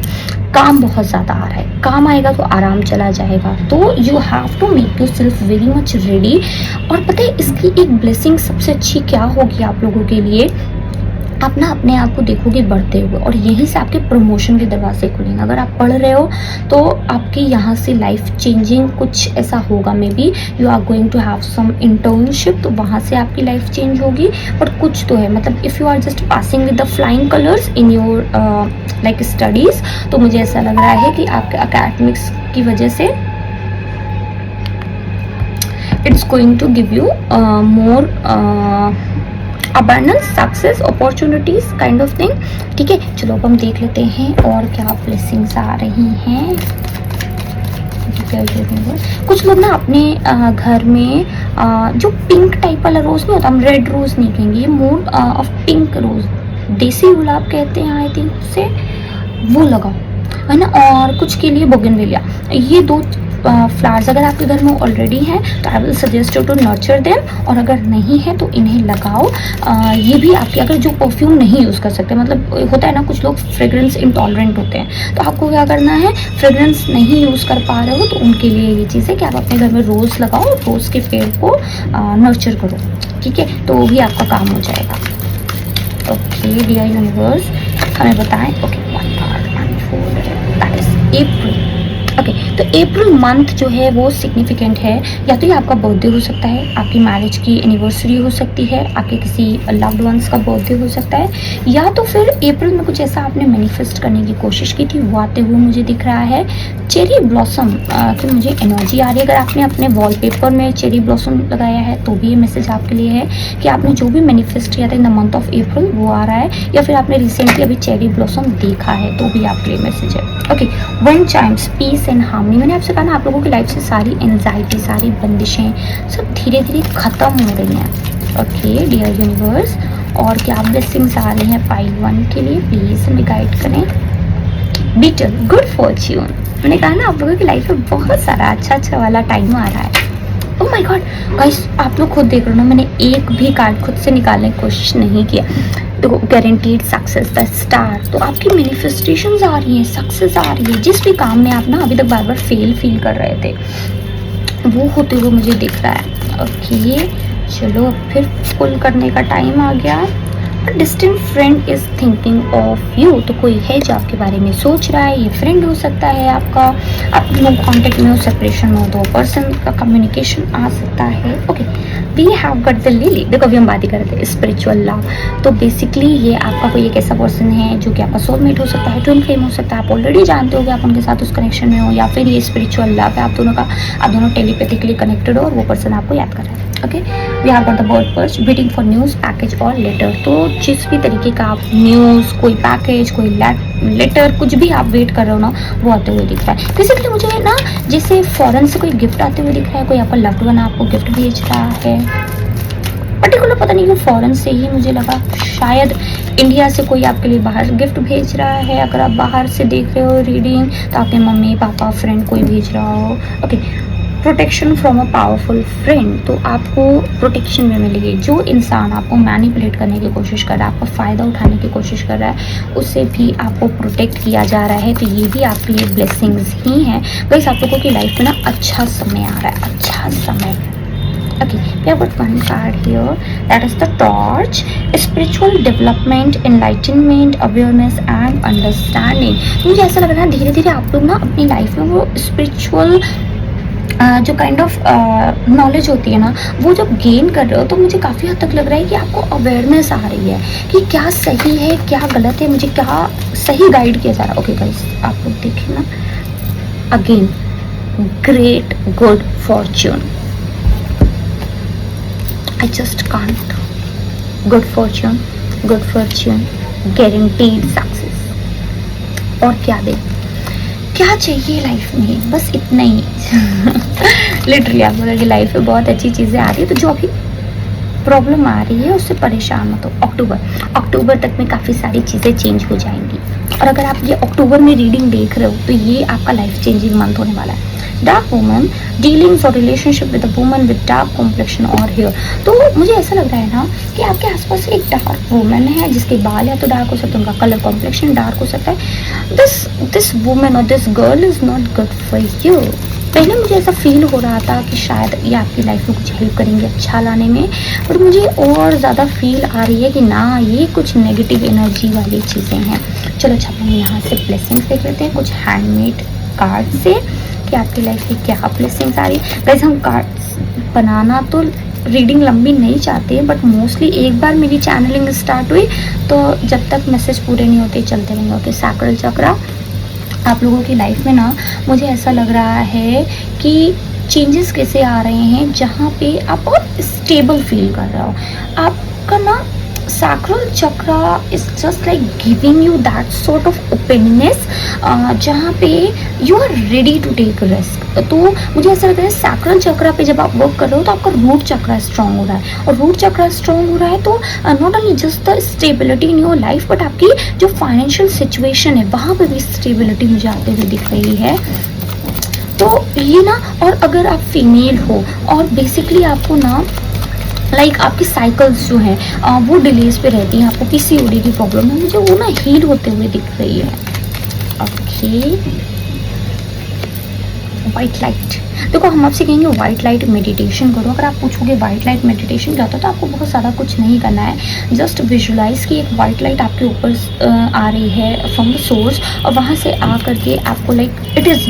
Speaker 1: काम बहुत ज़्यादा आ रहा है, काम आएगा तो आराम चला जाएगा, तो you have to make yourself very much ready. और पता है इसकी एक ब्लेसिंग सबसे अच्छी क्या होगी आप लोगों के लिए, आप ना अपने आप को देखोगे बढ़ते हुए, और यहीं से आपके प्रमोशन के दरवाजे खुलेंगे। अगर आप पढ़ रहे हो तो आपकी यहाँ से लाइफ चेंजिंग कुछ ऐसा होगा, maybe you are going to have some internship, तो वहाँ से आपकी लाइफ चेंज होगी। बट कुछ तो है, मतलब if you are just passing with the flying colours in your like studies, तो मुझे ऐसा लग रहा है कि आपके अकेडमिक्स की वजह से it's going to give you more abundance, success, opportunities kind of thing, ठीक है। चलो अब हम देख लेते हैं और क्या ब्लेसिंग्स आ रही हैं। कुछ लोग ना अपने घर में जो पिंक टाइप वाला रोज़ नहीं होता, हम रेड रोज़ नहीं कहेंगे, ये मोर ऑफ पिंक रोज़, देसी गुलाब कहते हैं आई थिंक उसे, वो लगाओ, है ना। और कुछ के लिए बोगनविलिया, ये दो फ्लावर्स अगर आपके घर में ऑलरेडी हैं तो I will suggest you to nurture them, और अगर नहीं है तो इन्हें लगाओ। ये भी आपके, अगर जो परफ्यूम नहीं यूज़ कर सकते, मतलब होता है ना कुछ लोग फ्रेग्रेंस इंटॉलरेंट होते हैं, तो आपको क्या करना है, फ्रेग्रेंस नहीं यूज़ कर पा रहे हो तो उनके लिए ये चीज़ है कि आप अपने घर में रोज़ लगाओ, रोज़ के पेड़ को नर्चर करो, ठीक है, तो वो भी आपका काम हो जाएगा। ओके डियर यूनिवर्स, हमें बताएं। Okay 1 3 4 that is April. Okay तो अप्रैल मंथ जो है वो सिग्निफिकेंट है, या तो ये आपका बर्थडे हो सकता है, आपकी मैरिज की एनिवर्सरी हो सकती है, आपके किसी लव्ड वंस का बर्थडे हो सकता है, या तो फिर अप्रैल में कुछ ऐसा आपने मैनिफेस्ट करने की कोशिश की थी, वो आते हुए मुझे दिख रहा है। चेरी ब्लॉसम की मुझे एनर्जी आ रही है। अगर आपने अपने वॉलपेपर में चेरी ब्लॉसम लगाया है तो भी ये मैसेज आपके लिए है कि आपने जो भी मैनिफेस्ट किया था in the month of April वो आ रहा है, या फिर आपने रिसेंटली अभी चेरी ब्लॉसम देखा है तो भी आपके लिए मैसेज है। Okay one chimes peace and harmony, मैंने आपसे कहा ना आप लोगों की लाइफ से सारी एंजाइटी, सारी बंदिशें सब धीरे धीरे ख़त्म हो रही हैं। ओके डियर यूनिवर्स, और क्या ब्लेसिंग्स आ रही हैं पाइल 1 के लिए, प्लीज़ हमें गाइड करें। बीटल गुड फॉर्च्यून, मैंने कहा ना आप लोगों की लाइफ में बहुत सारा अच्छा वाला टाइम आ रहा है। ओह माय गॉड गाइस, आप लोग खुद देख रहे हो ना, मैंने एक भी कार्ड खुद से निकालने की कोशिश नहीं किया। देखो गारंटीड सक्सेस, द स्टार, तो आपकी मैनिफेस्टेशंस आ रही हैं, सक्सेस आ रही है। जिस भी काम में आप ना अभी तक बार बार फेल फील कर रहे थे वो होते हुए मुझे दिख रहा है। ओके चलो अब फिर पुल करने का टाइम आ गया। Distant friend is thinking of you, तो कोई है जो आपके बारे में सोच रहा है, ये फ्रेंड हो सकता है आपका, आप लोग कॉन्टेक्ट में हो, सेपरेशन हो तो पर्सन का कम्युनिकेशन आ सकता है। Okay we have got the lily, देखो अभी हम बात ही कर रहे थे स्पिरिचुअल लव, तो बेसिकली ये आपका कोई एक ऐसा पर्सन है जो कि आपका सोलमेट हो सकता है, ट्विन फ्लेम हो सकता है, आप ऑलरेडी जानते हो कि आप उनके साथ उस कनेक्शन में हो, या फिर ये स्पिरिचुअल लव है आप दोनों का, आप दोनों टेलीपैथिकली कनेक्टेड हो और वो पर्सन आपको याद कर रहा है। Okay we have got the bird perch waiting for news package और लेटर, तो जिस भी तरीके का आप न्यूज़, कोई पैकेज, कोई लेटर, कुछ भी आप वेट कर रहे हो ना वो आते हुए दिख रहा है। बेसिकली मुझे ना जैसे फॉरेन से कोई गिफ्ट आते हुए दिख रहा है, कोई आपका लव्ड वन आपको गिफ्ट भेज रहा है, पर्टिकुलर पता नहीं क्यों फॉरेन से ही मुझे लगा, शायद इंडिया से कोई आपके लिए बाहर गिफ्ट भेज रहा है। अगर आप बाहर से देख रहे हो रीडिंग तो आपके मम्मी पापा फ्रेंड कोई भेज रहा हो। Okay protection from a powerful friend, तो आपको प्रोटेक्शन में मिलेगी। जो इंसान आपको मैनिपुलेट करने की कोशिश कर रहा है, आपका फ़ायदा उठाने की कोशिश कर रहा है, उससे भी आपको प्रोटेक्ट किया जा रहा है, तो ये भी आपके लिए ब्लेसिंग्स ही हैं। गाइस आप लोगों की लाइफ में ना अच्छा समय आ रहा है, अच्छा समय। Okay, we have got one card here, that is the torch, spiritual development, enlightenment, awareness and understanding। मुझे ऐसा लग रहा है धीरे धीरे आप लोग ना अपनी लाइफ में वो स्पिरिचुअल जो काइंड ऑफ नॉलेज होती है ना वो जब गेन कर रहे हो, तो मुझे काफ़ी हद तक लग रहा है कि आपको अवेयरनेस आ रही है कि क्या सही है क्या गलत है, मुझे क्या सही गाइड किया जा रहा है। ओके गाइस आप लोग देखिए ना, again great good Fortune, I just can't. Good fortune, guaranteed success। और क्या दे, क्या चाहिए लाइफ में, बस इतना ही। लिटरली आप लोगों की लाइफ में बहुत अच्छी चीज़ें आ रही है, तो जो अभी प्रॉब्लम आ रही है उससे परेशान मत हो। अक्टूबर तक में काफ़ी सारी चीज़ें चेंज हो जाएंगी, और अगर आप ये अक्टूबर में रीडिंग देख रहे हो तो ये आपका लाइफ चेंजिंग मंथ होने वाला है। डार्क वुमन, डीलिंग्स और relationship with a woman with dark complexion और हेयर, तो मुझे ऐसा लग रहा है ना कि आपके आसपास एक डार्क वुमन है जिसके बाल या तो डार्क हो सकते हैं, उनका कलर कॉम्प्लेक्शन डार्क हो सकता है। दिस वुमन और this girl is not good for you. पहले मुझे ऐसा फील हो रहा था कि शायद ये आपकी लाइफ में कुछ हेल्प करेंगे अच्छा लाने में, पर मुझे और ज़्यादा फील आ रही है कि ना ये कुछ नेगेटिव एनर्जी वाली चीज़ें हैं। चलो अच्छा हम यहाँ से ब्लेसिंग्स देख लेते हैं कुछ हैंडमेड कार्ड से कि आपकी लाइफ में क्या ब्लेसिंग्स आ रही है। वैसे हम कार्ड्स बनाना तो रीडिंग लंबी नहीं चाहते, बट मोस्टली एक बार मेरी चैनलिंग स्टार्ट हुई तो जब तक मैसेज पूरे नहीं होते चलते रहेंगे। ओके सैक्रल चक्रा, आप लोगों की लाइफ में ना मुझे ऐसा लग रहा है कि चेंजेस कैसे आ रहे हैं जहाँ पे आप बहुत स्टेबल फील कर रहे हो। आपका ना sacral chakra is just like giving you that sort of openness जहाँ पे you are ready to take risk. तो मुझे ऐसा लगता है सैक्रल चक्रा पे जब आप वर्क कर रहे हो तो आपका रूट चक्रा स्ट्रॉन्ग हो रहा है, और रूट चक्रा स्ट्रॉन्ग हो रहा है तो not only just the stability in your life but आपकी जो फाइनेंशियल सिचुएशन है वहाँ पे भी स्टेबिलिटी मुझे आते हुए दिख रही है। तो ये ना, और अगर आप फीमेल हो और बेसिकली आपको ना लाइक आपकी साइकिल्स जो हैं वो डिलेज पे रहती हैं, आपको पीसीओडी की प्रॉब्लम है, मुझे वो ना हील होते हुए दिख रही है। ओके, वाइट लाइट, देखो हम आपसे कहेंगे वाइट लाइट मेडिटेशन करो। अगर आप पूछोगे वाइट लाइट मेडिटेशन क्या होता है तो आपको बहुत ज़्यादा कुछ नहीं करना है, जस्ट विजुलाइज कि एक वाइट लाइट आपके ऊपर आ रही है फ्रॉम द सोर्स, और वहाँ से आ करके आपको like it is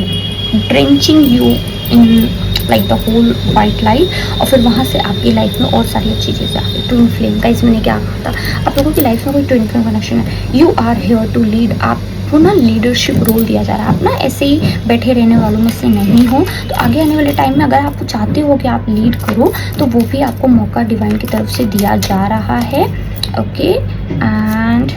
Speaker 1: drenching you in like the whole white light, और फिर वहाँ से आपकी लाइफ में और सारी अच्छी चीज़ें आ गई। ट्विन फ्लेम का इसमें क्या कहा था, आप लोगों की लाइफ में कोई ट्विन फ्लेम कनेक्शन है, you are here to lead, आपको ना लीडरशिप रोल दिया जा रहा है। आप ना ऐसे ही बैठे रहने वालों में से नहीं हो, तो आगे आने वाले टाइम में अगर आप चाहते हो कि आप लीड करो तो वो भी आपको मौका डिवाइन की तरफ से दिया जा रहा है। ओके, एंड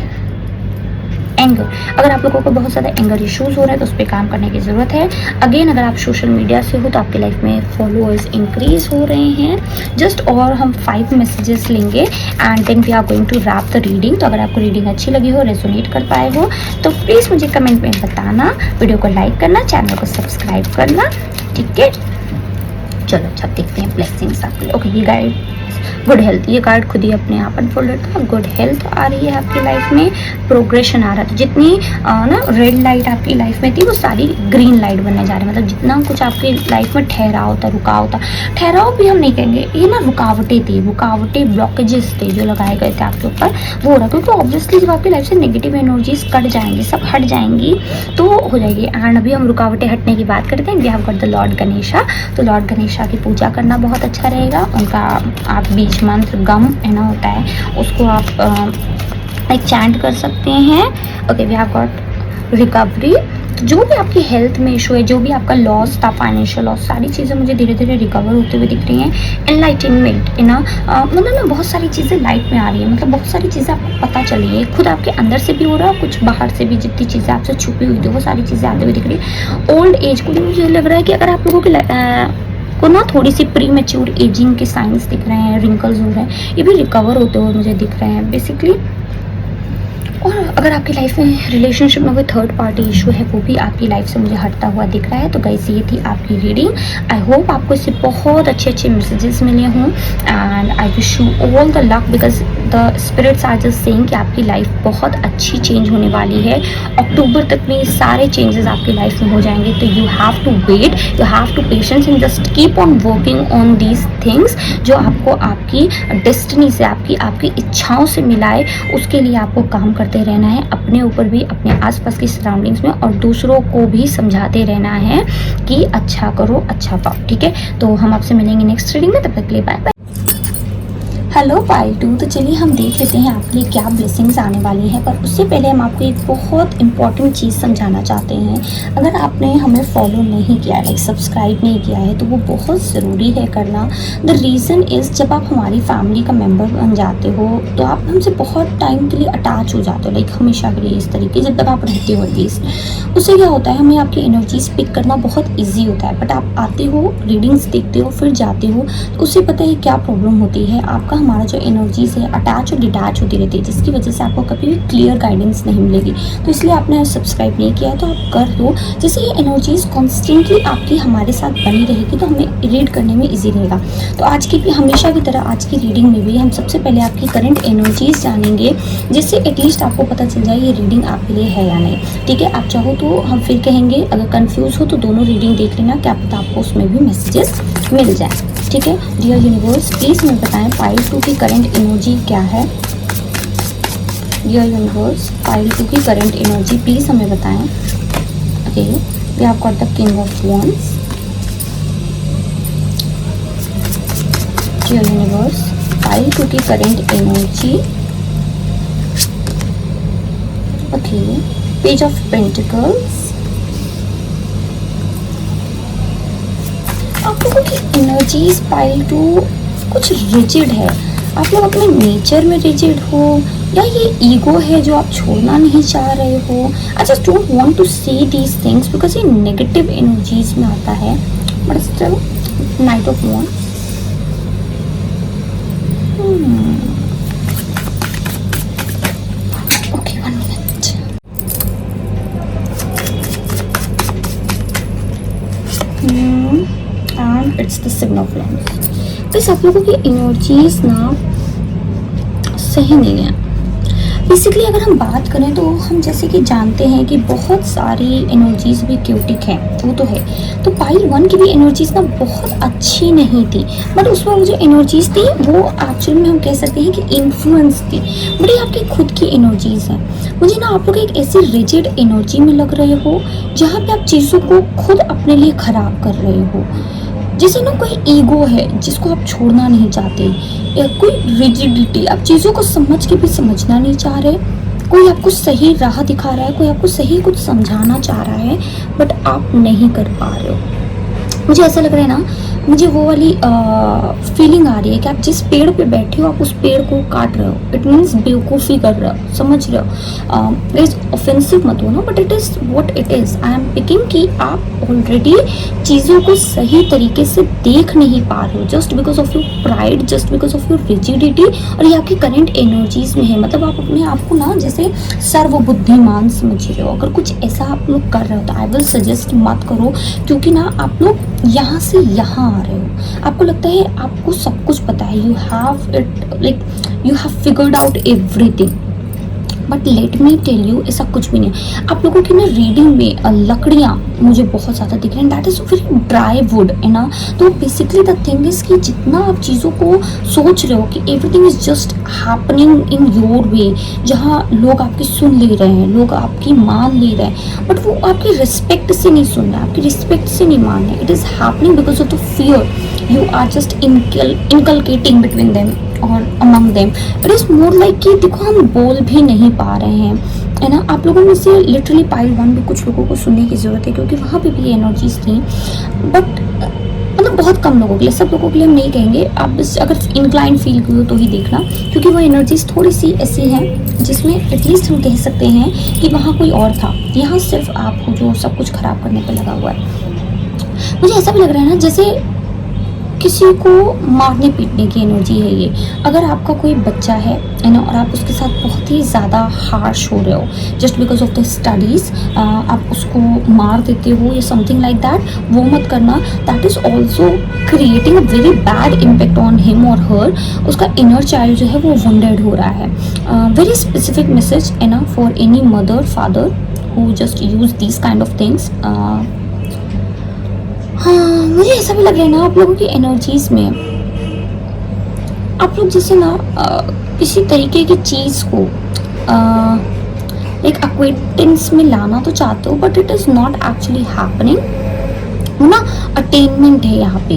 Speaker 1: एंगर, अगर आप लोगों को बहुत ज़्यादा एंगर इश्यूज हो रहे हैं तो उस पर काम करने की ज़रूरत है। अगेन अगर आप सोशल मीडिया से हो तो आपकी लाइफ में फॉलोअर्स इंक्रीज हो रहे हैं जस्ट, और हम 5 मैसेजेस लेंगे and then we are going to wrap the reading. तो अगर आपको रीडिंग अच्छी लगी हो, रेजोनेट कर पाए हो तो प्लीज़ मुझे कमेंट में बताना, वीडियो को लाइक करना, चैनल को सब्सक्राइब करना, ठीक है। चलो अच्छा देखते हैं ब्लेसिंग्स आपके लिए। ओके, ये गाइड गुड हेल्थ, ये कार्ड खुद ही अपने आप अनफोल्ड होता है। गुड हेल्थ आ रही है आपकी लाइफ में, प्रोग्रेशन आ रहा है। जितनी ना रेड लाइट आपकी लाइफ में थी वो सारी ग्रीन लाइट बनने जा रही है, मतलब जितना कुछ आपकी लाइफ में ठहराव था, रुकाव था, ठहराव भी हम नहीं कहेंगे, ये ना रुकावटें थी, रुकावटें ब्लॉकेजेस थे जो लगाए गए थे आपके ऊपर, वो हो रहा। क्योंकि ऑब्वियसली जब आपकी लाइफ से नेगेटिव एनर्जीज कट जाएंगी, सब हट जाएंगी तो हो जाएगी। एंड अभी हम रुकावटें हटने की बात करते हैं। We have got the Lord Ganesha, तो लॉर्ड गणेशा की पूजा करना बहुत अच्छा रहेगा। उनका आप बीज मंत्र गम है ना होता है, उसको आप एक चैंट कर सकते हैं। Okay, we have got recovery, जो भी आपकी हेल्थ में इशू है, जो भी आपका लॉस था, फाइनेंशियल लॉस, सारी चीज़ें मुझे धीरे धीरे रिकवर होते हुए दिख रही हैं। एनलाइटनमेंट है ना, मतलब ना बहुत सारी चीज़ें लाइट में आ रही है, मतलब बहुत सारी चीज़ें आपको पता चली है, खुद आपके अंदर से भी हो रहा है, कुछ बाहर से भी जितनी चीज़ें आपसे छुपी हुई थी वो सारी चीज़ें आते हुए दिख रही है। ओल्ड एज को मुझे लग रहा है कि अगर आप लोगों के को ना थोड़ी सी प्री मैच्योर एजिंग के साइंस दिख रहे हैं, रिंकल्स हो रहे हैं, ये भी रिकवर होते हुए मुझे दिख रहे हैं बेसिकली। और अगर आपकी लाइफ में रिलेशनशिप में कोई थर्ड पार्टी इशू है वो भी आपकी लाइफ से मुझे हटता हुआ दिख रहा है। तो गाइस ये थी आपकी रीडिंग। आई होप आपको इससे बहुत अच्छे अच्छे मैसेजेस मिले हों and I wish you all the luck because the spirits are just saying कि आपकी लाइफ बहुत अच्छी चेंज होने वाली है। अक्टूबर तक में सारे चेंजेस आपकी लाइफ में हो जाएंगे। तो you have to wait, you have to patience and just keep on working on these things जो आपको आपकी डेस्टिनी से, आपकी इच्छाओं से मिलाए। उसके लिए आपको काम करते रहना है, अपने ऊपर भी, अपने आसपास की सराउंडिंग्स में, और दूसरों को भी समझाते रहना है कि अच्छा करो, अच्छा पाओ, ठीक है। तो हम आपसे मिलेंगे नेक्स्ट रीडिंग में, तब तक के लिए बाय बाय। हेलो पाइल 2, तो चलिए हम देख लेते हैं आपके लिए क्या ब्लेसिंग्स आने वाली हैं। पर उससे पहले हम आपको एक बहुत इंपॉर्टेंट चीज़ समझाना चाहते हैं। अगर आपने हमें फॉलो नहीं किया है, लाइक सब्सक्राइब नहीं किया है, तो वो बहुत ज़रूरी है करना। द रीज़न इज़ जब आप हमारी फैमिली का मेम्बर बन जाते हो तो आप हमसे बहुत टाइम के लिए अटैच हो जाते हो, लाइक हमेशा के लिए इस तरीके जब तक आप रहते हो एटलीस्ट। उससे क्या होता है, हमें आपकी एनर्जीज पिक करना बहुत ईजी होता है। बट आप आते हो, रीडिंग्स देखते हो, फिर जाते हो, तो उससे पता है क्या प्रॉब्लम होती है। आपका हमारा जो एनर्जीज है अटैच और डिटैच होती रहती है, जिसकी वजह से आपको कभी भी क्लियर गाइडेंस नहीं मिलेगी। तो इसलिए आपने सब्सक्राइब नहीं किया है तो आप कर दो, जिससे ये एनर्जीज कॉन्स्टेंटली आपकी हमारे साथ बनी रहेगी, तो हमें रीड करने में ईजी रहेगा। तो आज की भी हमेशा की तरह आज की रीडिंग में भी हम सबसे पहले आपकी करंट एनर्जीज जानेंगे, जिससे एटलीस्ट आपको पता चल जाए ये रीडिंग आपके लिए है या नहीं, ठीक है। आप चाहो तो हम फिर कहेंगे, अगर कंफ्यूज हो तो दोनों रीडिंग देख लेना, क्या पता आपको उसमें भी मैसेजेस मिल जाए, ठीक है। डियर यूनिवर्स प्लीज़ हमें बताएं पाइल 2 की करंट एनर्जी क्या है। डियर यूनिवर्स पाइल 2 की करंट एनर्जी प्लीज़ हमें बताएं। Okay, we have got the king of wands. Dear universe pile 2 की current energy. Okay, page of pentacles. आप लोगों की एनर्जीज पाइल 2 कुछ रिजिड है। आप लोग अपने नेचर में रिजिड हो, या ये ईगो है जो आप छोड़ना नहीं चाह रहे हो। I just don't want to say these things because ये नेगेटिव एनर्जीज में आता है। But still knight of wands. Okay, 1 minute. And it's the signal of love. बस आप लोगों की एनर्जीज ना सही नहीं है। बेसिकली अगर हम बात करें तो हम जैसे कि जानते हैं कि बहुत सारी एनर्जीज भी क्यूटिक हैं, वो तो है। तो पाइल 1 की भी एनर्जीज ना बहुत अच्छी नहीं थी, बट उसमें वो जो एनर्जीज थी वो एक्चुअल में हम कह सकते हैं कि इन्फ्लुएंस थी। बट ये आपकी खुद की एनर्जीज हैं। मुझे ना आप लोग एक ऐसी रिजिड एनर्जी में लग रहे हो जहाँ पे आप चीज़ों को खुद अपने लिए ख़राब कर रहे हो। जैसे ना कोई ईगो है जिसको आप छोड़ना नहीं चाहते, या कोई रिजिडिटी, आप चीज़ों को समझ के भी समझना नहीं चाह रहे। कोई आपको सही राह दिखा रहा है, कोई आपको सही कुछ समझाना चाह रहा है, बट आप नहीं कर पा रहे हो। मुझे ऐसा लग रहा है ना, मुझे वो वाली फीलिंग आ रही है कि आप जिस पेड़ पे बैठे हो आप उस पेड़ को काट रहे हो। इट मीन्स बेवकूफ़ी कर रहे हो, समझ रहे हो। इज ऑफेंसिव मत हो ना, but it is what it is. I am picking कि आप ऑलरेडी चीज़ों को सही तरीके से देख नहीं पा रहे हो, just because of your pride, just because of your rigidity. और ये आपकी करंट एनर्जीज में है। मतलब आप अपने आप को ना जैसे सर्वबुद्धिमान समझ रहे हो। अगर कुछ ऐसा आप लोग कर रहे हो तो आई विल सजेस्ट मत करो, क्योंकि ना आप लोग यहाँ से यहाँ आ रहे हो। आपको लगता है आपको सब कुछ पता है, you have it, like you have figured out everything. But let me tell you, ऐसा कुछ भी नहीं। आप लोगों की ना रीडिंग में लकड़ियाँ मुझे बहुत ज़्यादा दिख रही हैं, that is very dry would है ना। तो बेसिकली द थिंग इज़ कि जितना आप चीज़ों को सोच रहे हो कि everything is just happening in your way, जहाँ लोग आपकी सुन ले रहे हैं, लोग आपकी मान ले रहे हैं, बट वो आपकी रिस्पेक्ट से नहीं सुन रहे, आपकी रिस्पेक्ट से नहीं मान रहे। It is happening because of the fear you are just inculcating between them और among them. It is more like कि देखो हम बोल भी नहीं पा रहे हैं, है ना। आप लोगों में से लिटरली पाइल 1 भी कुछ लोगों को सुनने की ज़रूरत है, क्योंकि वहाँ पे भी एनर्जीज थी। बट मतलब बहुत कम लोगों के लिए, सब लोगों के लिए हम नहीं कहेंगे। आप बस अगर इंक्लाइन फील हुई तो ही देखना, क्योंकि वो एनर्जीज थोड़ी सी ऐसी हैं जिसमें एटलीस्ट हम कह सकते हैं कि वहाँ कोई और था। यहाँ सिर्फ आप हो जो सब कुछ ख़राब करने पर लगा हुआ है। मुझे ऐसा भी लग रहा है ना जैसे किसी को मारने पीटने की एनर्जी है ये। अगर आपका कोई बच्चा है ना, और आप उसके साथ बहुत ही ज़्यादा हार्श हो रहे हो just because of the studies, आप उसको मार देते हो या समथिंग लाइक दैट, वो मत करना। That is also creating a very bad impact on him और हर। उसका इनर चाइल्ड जो है वो वंडेड हो रहा है। वेरी स्पेसिफिक मैसेज है ना for any mother father who just use this kind of things. हाँ, मुझे ऐसा भी लग रहा है ना आप लोगों की एनर्जीज में आप लोग जैसे ना किसी तरीके की चीज़ को एक एक्वेंटेंस में लाना तो चाहते हो, but it is not actually happening. वो ना अटेनमेंट है यहाँ पे,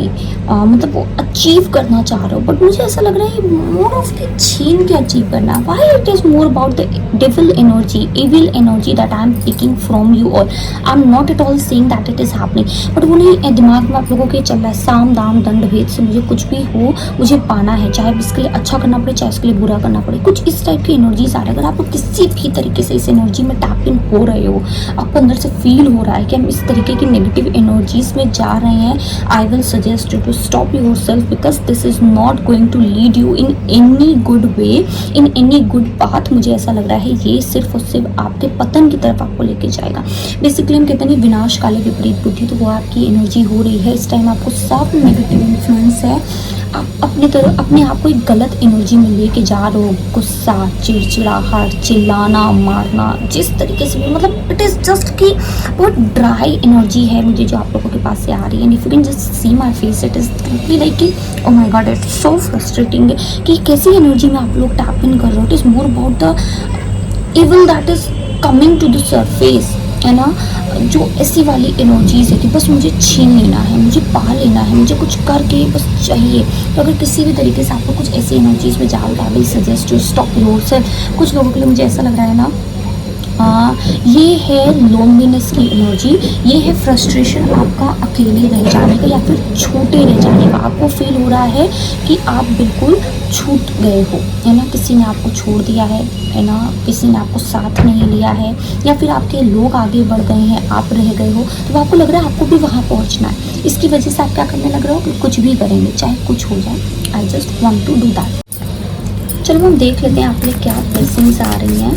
Speaker 1: मतलब वो अचीव करना चाह रहे हो, बट मुझे ऐसा लग रहा है मोर ऑफ द छीन के अचीव करना। Why it is more about the devil energy, evil energy that I am picking from you. और I am not at all saying that it is happening, but वो नहीं दिमाग में आप लोगों के चल रहा है साम दाम दंड भेद से मुझे कुछ भी हो मुझे पाना है, चाहे इसके लिए अच्छा करना पड़े चाहे इसके लिए बुरा करना पड़े। कुछ इस टाइप की एनर्जीज आ रही है। अगर आप लोग किसी भी तरीके से इस एनर्जी में टैप इन हो रहे हो, आपको अंदर से फील हो रहा है कि हम इस तरीके की नेगेटिव एनर्जीज में जा रहे हैं, I will suggest you to stop yourself, because this is not going to lead you in any good way, in any good path. मुझे ऐसा लग रहा है ये सिर्फ और सिर्फ आपके पतन की तरफ आपको लेके जाएगा। बेसिकली हम कहते हैं विनाश काले विपरीत बुद्धि, तो वो आपकी एनर्जी हो रही है इस टाइम। आपको सब नेगेटिव इन्फ्लुएंस है, आप अपनी तरह अपने आप को एक गलत एनर्जी में लेके जा रहे हो। गुस्सा, चिड़चिड़ाहट, चिल्लाना, मारना, जिस तरीके से भी, मतलब इट इज़ जस्ट कि बहुत ड्राई एनर्जी है मुझे जो आप लोगों के पास से आ रही है। And if you can just see my face, it is like कि oh my god, it's so frustrating कि कैसी एनर्जी में आप लोग टैप इन कर रहे हो। It is more about the evil that is coming to the surface, है ना। जो ऐसी वाली एनर्जीज है कि बस मुझे छीन लेना है, मुझे पा लेना है, मुझे कुछ करके बस चाहिए। तो अगर किसी भी तरीके से आपको कुछ ऐसी एनर्जीज में जाओ, आई will suggest you stop yourself. कुछ लोगों के लिए मुझे ऐसा लग रहा है ना ये है लोनलीनेस की एनर्जी, ये है फ्रस्ट्रेशन आपका अकेले रह जाने का या फिर छोटे रह जाने का। आपको फील हो रहा है कि आप बिल्कुल छूट गए हो, है ना, किसी ने आपको छोड़ दिया है ना, किसी ने आपको साथ नहीं लिया है, या फिर आपके लोग आगे बढ़ गए हैं, आप रह गए हो, तो आपको लग रहा है आपको भी वहाँ पहुँचना है। इसकी वजह से आप क्या करने लग रहे हो कि कुछ भी करेंगे चाहे कुछ हो जाए, I just want to do that. चलो हम देख लेते हैं आप लिए क्या ब्लेसिंग्स आ रही हैं।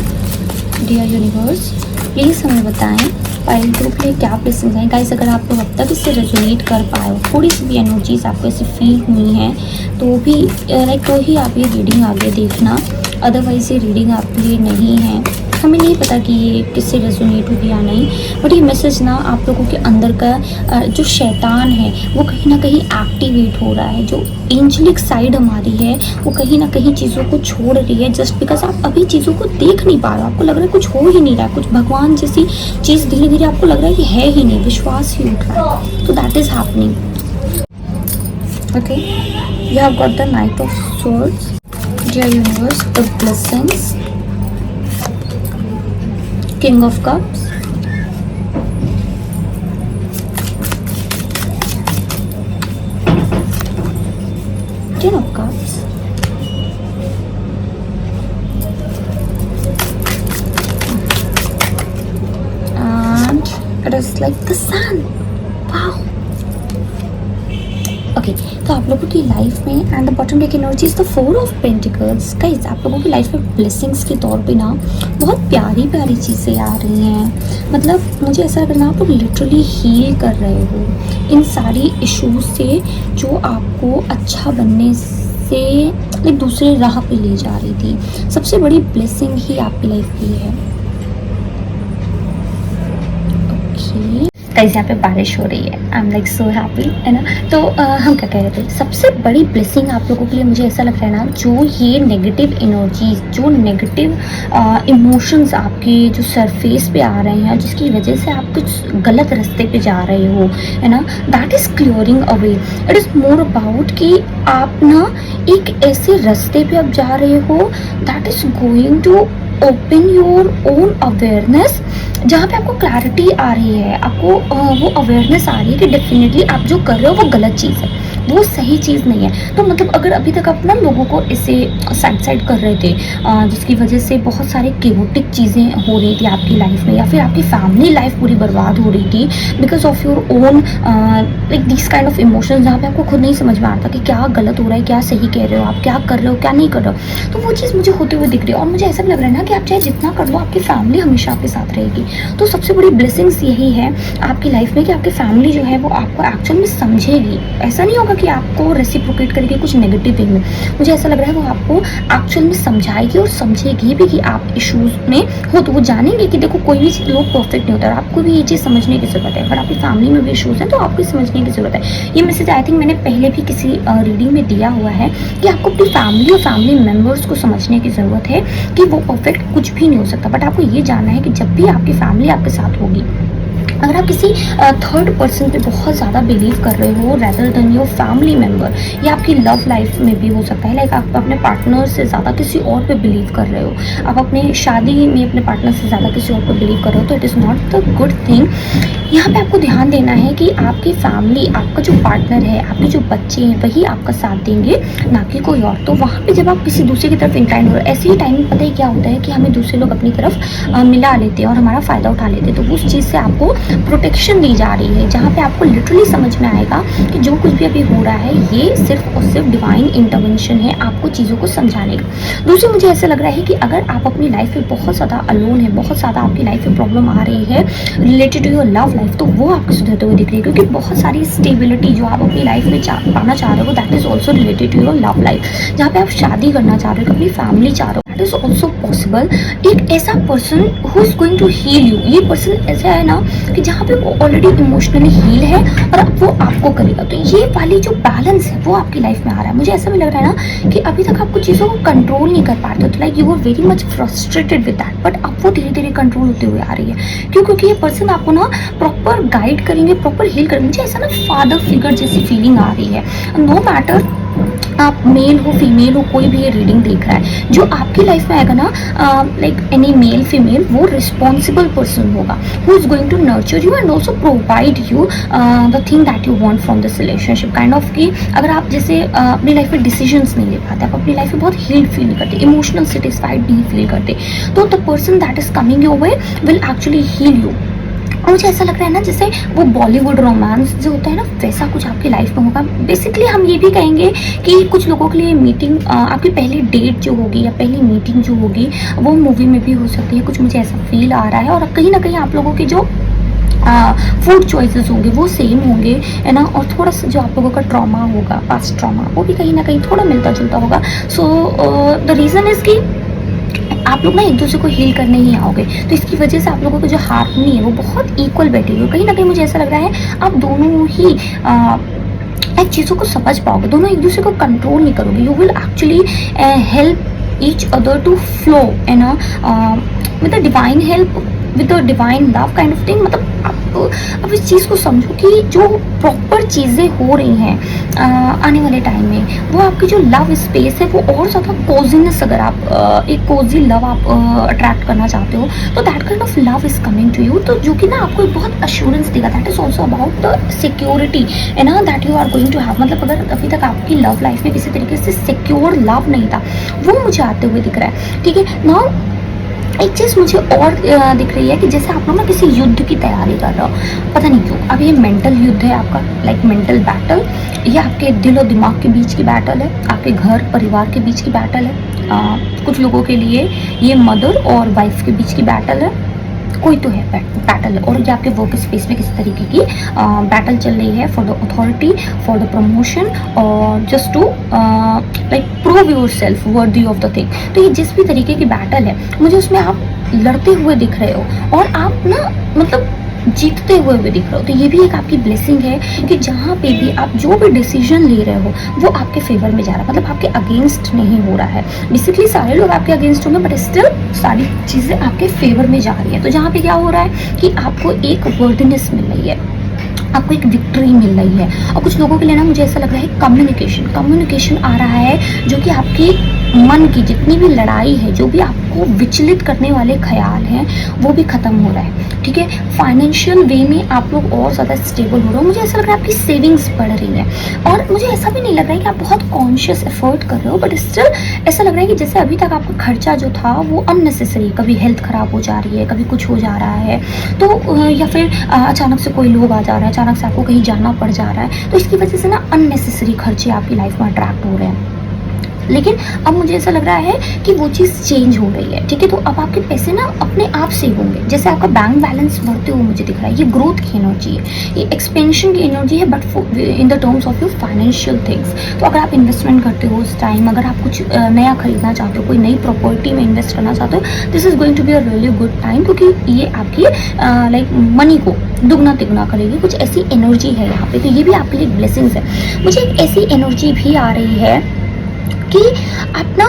Speaker 1: डियर यूनिवर्स प्लीज़ हमें बताएं पायल ग्रुप के लिए क्या ब्लेसिंग्स हैं। गाइस अगर आप लोग अब तक इससे रेजोनेट कर पाए हो, थोड़ी सी भी एनर्जीज आपको ऐसे फील हुई हैं तो भी तो ही आप ये रीडिंग आगे देखना, अदरवाइज़ ये रीडिंग आपके लिए नहीं है। हमें नहीं पता कि ये किससे रेजोनेट होगी या नहीं, बट ये मैसेज ना आप लोगों के अंदर का जो शैतान है वो कहीं ना कहीं एक्टिवेट हो रहा है। जो एंजलिक साइड हमारी है वो कहीं ना कहीं चीज़ों को छोड़ रही है, जस्ट बिकॉज आप अभी चीज़ों को देख नहीं पा रहे हो। आपको लग रहा है कुछ हो ही नहीं रहा है, कुछ भगवान जैसी चीज़ धीरे धीरे आपको लग रहा है कि है ही नहीं, विश्वास ही उठ रहा है। तो that is happening. Okay, you have got the knight of swords. Dear universe, the blessings, King of Cups, Ten of Cups, and it is like the sun. Wow. Okay, तो आप लोगों की लाइफ में and the bottom deck energy is the 4 of pentacles. Guys आप लोगों की life में blessings के तौर पे ना बहुत प्यारी प्यारी चीज़ें आ रही हैं। मतलब मुझे ऐसा लग रहा है आप लोग लिटरली हील कर रहे हो इन सारी इश्यूज से जो आपको अच्छा बनने से एक दूसरे राह पे ले जा रही थी। सबसे बड़ी ब्लेसिंग ही आपकी लाइफ की है। ओके गाइस यहाँ पे बारिश हो रही है, I am like so happy, है ना। तो हम क्या कह रहे थे, सबसे बड़ी ब्लेसिंग आप लोगों के लिए मुझे ऐसा लग रहा है ना, जो ये नेगेटिव एनर्जीज, जो नेगेटिव इमोशंस आपके जो सरफेस पे आ रहे हैं, जिसकी वजह से आप कुछ गलत रास्ते पे जा रहे हो, है ना, that is clearing away. It is more about कि आप ना एक ऐसे रास्ते पे अब जा रहे हो that is going to open your own awareness, जहाँ पे आपको क्लैरिटी आ रही है, आपको वो अवेयरनेस आ रही है कि डेफिनेटली आप जो कर रहे हो वो गलत चीज़ है, वो सही चीज़ नहीं है। तो मतलब अगर अभी तक आप ना लोगों को इसे साइड कर रहे थे, जिसकी वजह से बहुत सारे केओटिक चीज़ें हो रही थी आपकी लाइफ में, या फिर आपकी फैमिली लाइफ पूरी बर्बाद हो रही थी because of your own like this kind of emotions, जहाँ पे आपको खुद नहीं समझ में आता कि क्या गलत हो रहा है, क्या सही कह रहे हो, आप क्या कर रहे हो, क्या नहीं कर रहे हो। तो वो चीज़ मुझे होते हुए दिख रही है और मुझे ऐसा लग रहा है ना कि आप चाहे जितना कर लो आपकी फैमिली हमेशा आपके साथ रहेगी। तो सबसे बड़ी ब्लेसिंग्स यही है आपकी लाइफ में कि आपकी फैमिली जो है वो आपको एक्चुअल में समझेगी। ऐसा नहीं होगा कि आपको रेसिप्रोकेट करेगी कुछ नेगेटिव वे में। मुझे ऐसा लग रहा है वो आपको एक्चुअल में समझाएगी और समझेगी भी कि आप इश्यूज में हो, तो वो जानेंगे कि देखो कोई भी लोग परफेक्ट नहीं होता और आपको भी ये चीज़ समझने की ज़रूरत है। अगर आपकी फैमिली में भी इश्यूज हैं तो आपको समझने की ज़रूरत है। ये मैसेज आई थिंक मैंने पहले भी किसी रीडिंग में दिया हुआ है कि आपको अपनी फैमिली और फैमिली मेम्बर्स को समझने की ज़रूरत है कि वो परफेक्ट कुछ भी नहीं हो सकता, बट आपको ये जानना है कि जब भी आपकी फैमिली आपके साथ होगी, अगर आप किसी थर्ड पर्सन पे बहुत ज़्यादा बिलीव कर रहे हो rather than your family member, या आपकी लव लाइफ में भी हो सकता है, लाइक आप अपने पार्टनर से ज़्यादा किसी और पे बिलीव कर रहे हो, आप अपने शादी में अपने पार्टनर से ज़्यादा किसी और पे बिलीव कर रहे हो, तो it is not the good thing. यहाँ पे आपको ध्यान देना है कि आपकी फैमिली, आपका जो पार्टनर है, आपके जो बच्चे हैं, वही आपका साथ देंगे, ना कि कोई और। तो वहाँ पे जब आप किसी दूसरे की तरफ इंक्लाइन हो रहे हो, ऐसे ही टाइम में पता ही क्या होता है कि हमें दूसरे लोग अपनी तरफ मिला लेते हैं और हमारा फ़ायदा उठा लेते हैं। तो उस चीज़ से आपको प्रोटेक्शन दी जा रही है, जहाँ पे आपको लिटरली समझ में आएगा कि जो कुछ भी अभी हो रहा है ये सिर्फ और सिर्फ डिवाइन इंटरवेंशन है आपको चीज़ों को समझाने का। दूसरी मुझे ऐसा लग रहा है कि अगर आप अपनी लाइफ में बहुत ज़्यादा अलोन है, बहुत ज़्यादा आपकी लाइफ में प्रॉब्लम आ रही है related to your love life, तो वो आपको सुधरते हुए दिख रही है, क्योंकि बहुत सारी स्टेबिलिटी जो आप अपनी लाइफ में पाना चाह रहे हो that is also related to your love life. जहाँ पे आप शादी करना चाह रहे हो, अपनी फैमिली चाह रहे हो, दैट इज़ ऑल्सो पॉसिबल। एक ऐसा person who is going to heal you, ये पर्सन ऐसा है ना कि जहाँ पे वो ऑलरेडी इमोशनली हील है और अब वो आपको करेगा। तो ये वाली जो बैलेंस है वो आपकी लाइफ में आ रहा है। मुझे ऐसा भी लग रहा है ना कि अभी तक आप कुछ चीज़ों को कंट्रोल नहीं कर पाते हो, तो like you are very much frustrated with that, but अब वो धीरे धीरे कंट्रोल होते हुए आ रही है। क्यों? क्योंकि ये पर्सन आपको ना प्रॉपर गाइड करेंगे, प्रॉपर हील करेंगे। मुझे ऐसा ना फादर फिगर जैसी फीलिंग आ रही है। नो मैटर आप मेल हो फीमेल हो, कोई भी ये रीडिंग देख रहा है, जो आपकी लाइफ में आएगा ना, लाइक एनी मेल फीमेल, वो रिस्पॉन्सिबल पर्सन होगा, who is going to nurture you and also provide you the thing that you want from this relationship. Kind of कि अगर आप जैसे अपनी लाइफ में डिसीजंस नहीं ले पाते, आप अपनी लाइफ में बहुत हील्ड फील नहीं करते, इमोशनल सेटिस्फाइड नहीं फील करते, तो the person that is coming your way will actually heal you. और मुझे ऐसा लग रहा है ना, जैसे वो बॉलीवुड रोमांस जो होता है ना, वैसा कुछ आपकी लाइफ में होगा। बेसिकली हम ये भी कहेंगे कि कुछ लोगों के लिए मीटिंग, आपकी पहली डेट जो होगी या पहली मीटिंग जो होगी, वो मूवी में भी हो सकती है। कुछ मुझे ऐसा फील आ रहा है, और कहीं ना कहीं आप लोगों के जो फूड चॉइसेस होंगे वो सेम होंगे, है ना, और थोड़ा सा जो आप लोगों का ट्रॉमा होगा, पास्ट ट्रॉमा, वो भी कहीं ना कहीं थोड़ा मिलता जुलता होगा। सो द रीज़न इज़ कि आप लोग ना एक दूसरे को हील करने ही आओगे, तो इसकी वजह से आप लोगों की जो हार्मनी है वो बहुत इक्वल बैठी हुई है। कहीं ना कहीं मुझे ऐसा लग रहा है आप दोनों ही एक चीज़ों को समझ पाओगे, दोनों एक दूसरे को कंट्रोल नहीं करोगे। You will actually help each other to flow, है ना, with the divine help, with the divine love kind of thing. मतलब आप इस चीज़ को समझो कि जो प्रॉपर चीज़ें हो रही हैं आने वाले टाइम में, वो आपकी जो लव स्पेस है वो और ज़्यादा कोजीनेस, अगर आप एक कोजी लव आप अट्रैक्ट करना चाहते हो, तो that kind of love is coming to you, तो जो कि ना आपको एक बहुत अश्योरेंस देगा। That is also about the security, है ना, that you are going to have. मतलब अगर अभी तक आपकी लव लाइफ में किसी तरीके से सिक्योर लव नहीं था, वो मुझे आते हुए दिख रहा है, ठीक है ना। एक चीज़ मुझे और दिख रही है कि जैसे आप लोग ना किसी युद्ध की तैयारी कर रहे हो, पता नहीं क्यों। अब ये मेंटल युद्ध है आपका, लाइक मेंटल बैटल, ये आपके दिल और दिमाग के बीच की बैटल है, आपके घर परिवार के बीच की बैटल है। कुछ लोगों के लिए ये मदर और वाइफ के बीच की बैटल है, कोई तो है बैटल, और ये आपके वर्क स्पेस में किसी तरीके की बैटल चल रही है for the authority, for the promotion, और just to like prove yourself worthy of the thing. तो ये जिस भी तरीके की बैटल है, मुझे उसमें आप लड़ते हुए दिख रहे हो, और आप ना मतलब जीतते हुए भी दिख रहे हो। तो ये भी एक आपकी ब्लेसिंग है कि जहाँ पे भी आप जो भी डिसीजन ले रहे हो वो आपके फेवर में जा रहा है, मतलब आपके अगेंस्ट नहीं हो रहा है। बेसिकली सारे लोग आपके अगेंस्ट होंगे, बट स्टिल सारी चीज़ें आपके फेवर में जा रही है। तो जहाँ पे क्या हो रहा है कि आपको एक वर्दीनेस मिल रही है, आपको एक विक्ट्री मिल रही है। और कुछ लोगों के लिए ना मुझे ऐसा लग रहा है कम्युनिकेशन आ रहा है, जो कि आपकी मन की जितनी भी लड़ाई है, जो भी आपको विचलित करने वाले ख्याल हैं, वो भी ख़त्म हो रहा है, ठीक है। फाइनेंशियल वे में आप लोग और ज़्यादा स्टेबल हो रहे हो। मुझे ऐसा लग रहा है आपकी सेविंग्स बढ़ रही है, और मुझे ऐसा भी नहीं लग रहा है कि आप बहुत कॉन्शियस एफर्ट कर रहे हो, बट स्टिल ऐसा लग रहा है कि जैसे अभी तक आपका खर्चा जो था वो अननेसेसरी, कभी हेल्थ ख़राब हो जा रही है, कभी कुछ हो जा रहा है, तो या फिर अचानक से कोई लोग आ जा रहा है, अचानक से आपको कहीं जाना पड़ जा रहा है, तो इसकी वजह से ना अननेसेसरी खर्चे आपकी लाइफ में अट्रैक्ट हो रहे हैं। लेकिन अब मुझे ऐसा लग रहा है कि वो चीज़ चेंज हो रही है, ठीक है। तो अब आपके पैसे ना अपने आप सेव होंगे, जैसे आपका बैंक बैलेंस बढ़ते हुए मुझे दिख रहा है। ये ग्रोथ की एनर्जी है, ये एक्सपेंशन की एनर्जी है, but in the terms of your financial things. तो अगर आप इन्वेस्टमेंट करते हो उस टाइम, अगर आप कुछ नया खरीदना चाहते हो, कोई नई प्रॉपर्टी में इन्वेस्ट करना चाहते हो, this is going to be a really good time, क्योंकि ये आपकी लाइक मनी को दुगना तिगुना करेगी। कुछ ऐसी एनर्जी है यहाँ पे, तो ये भी आपके लिए ब्लेसिंग्स है। मुझे एक ऐसी एनर्जी भी आ रही है कि आप ना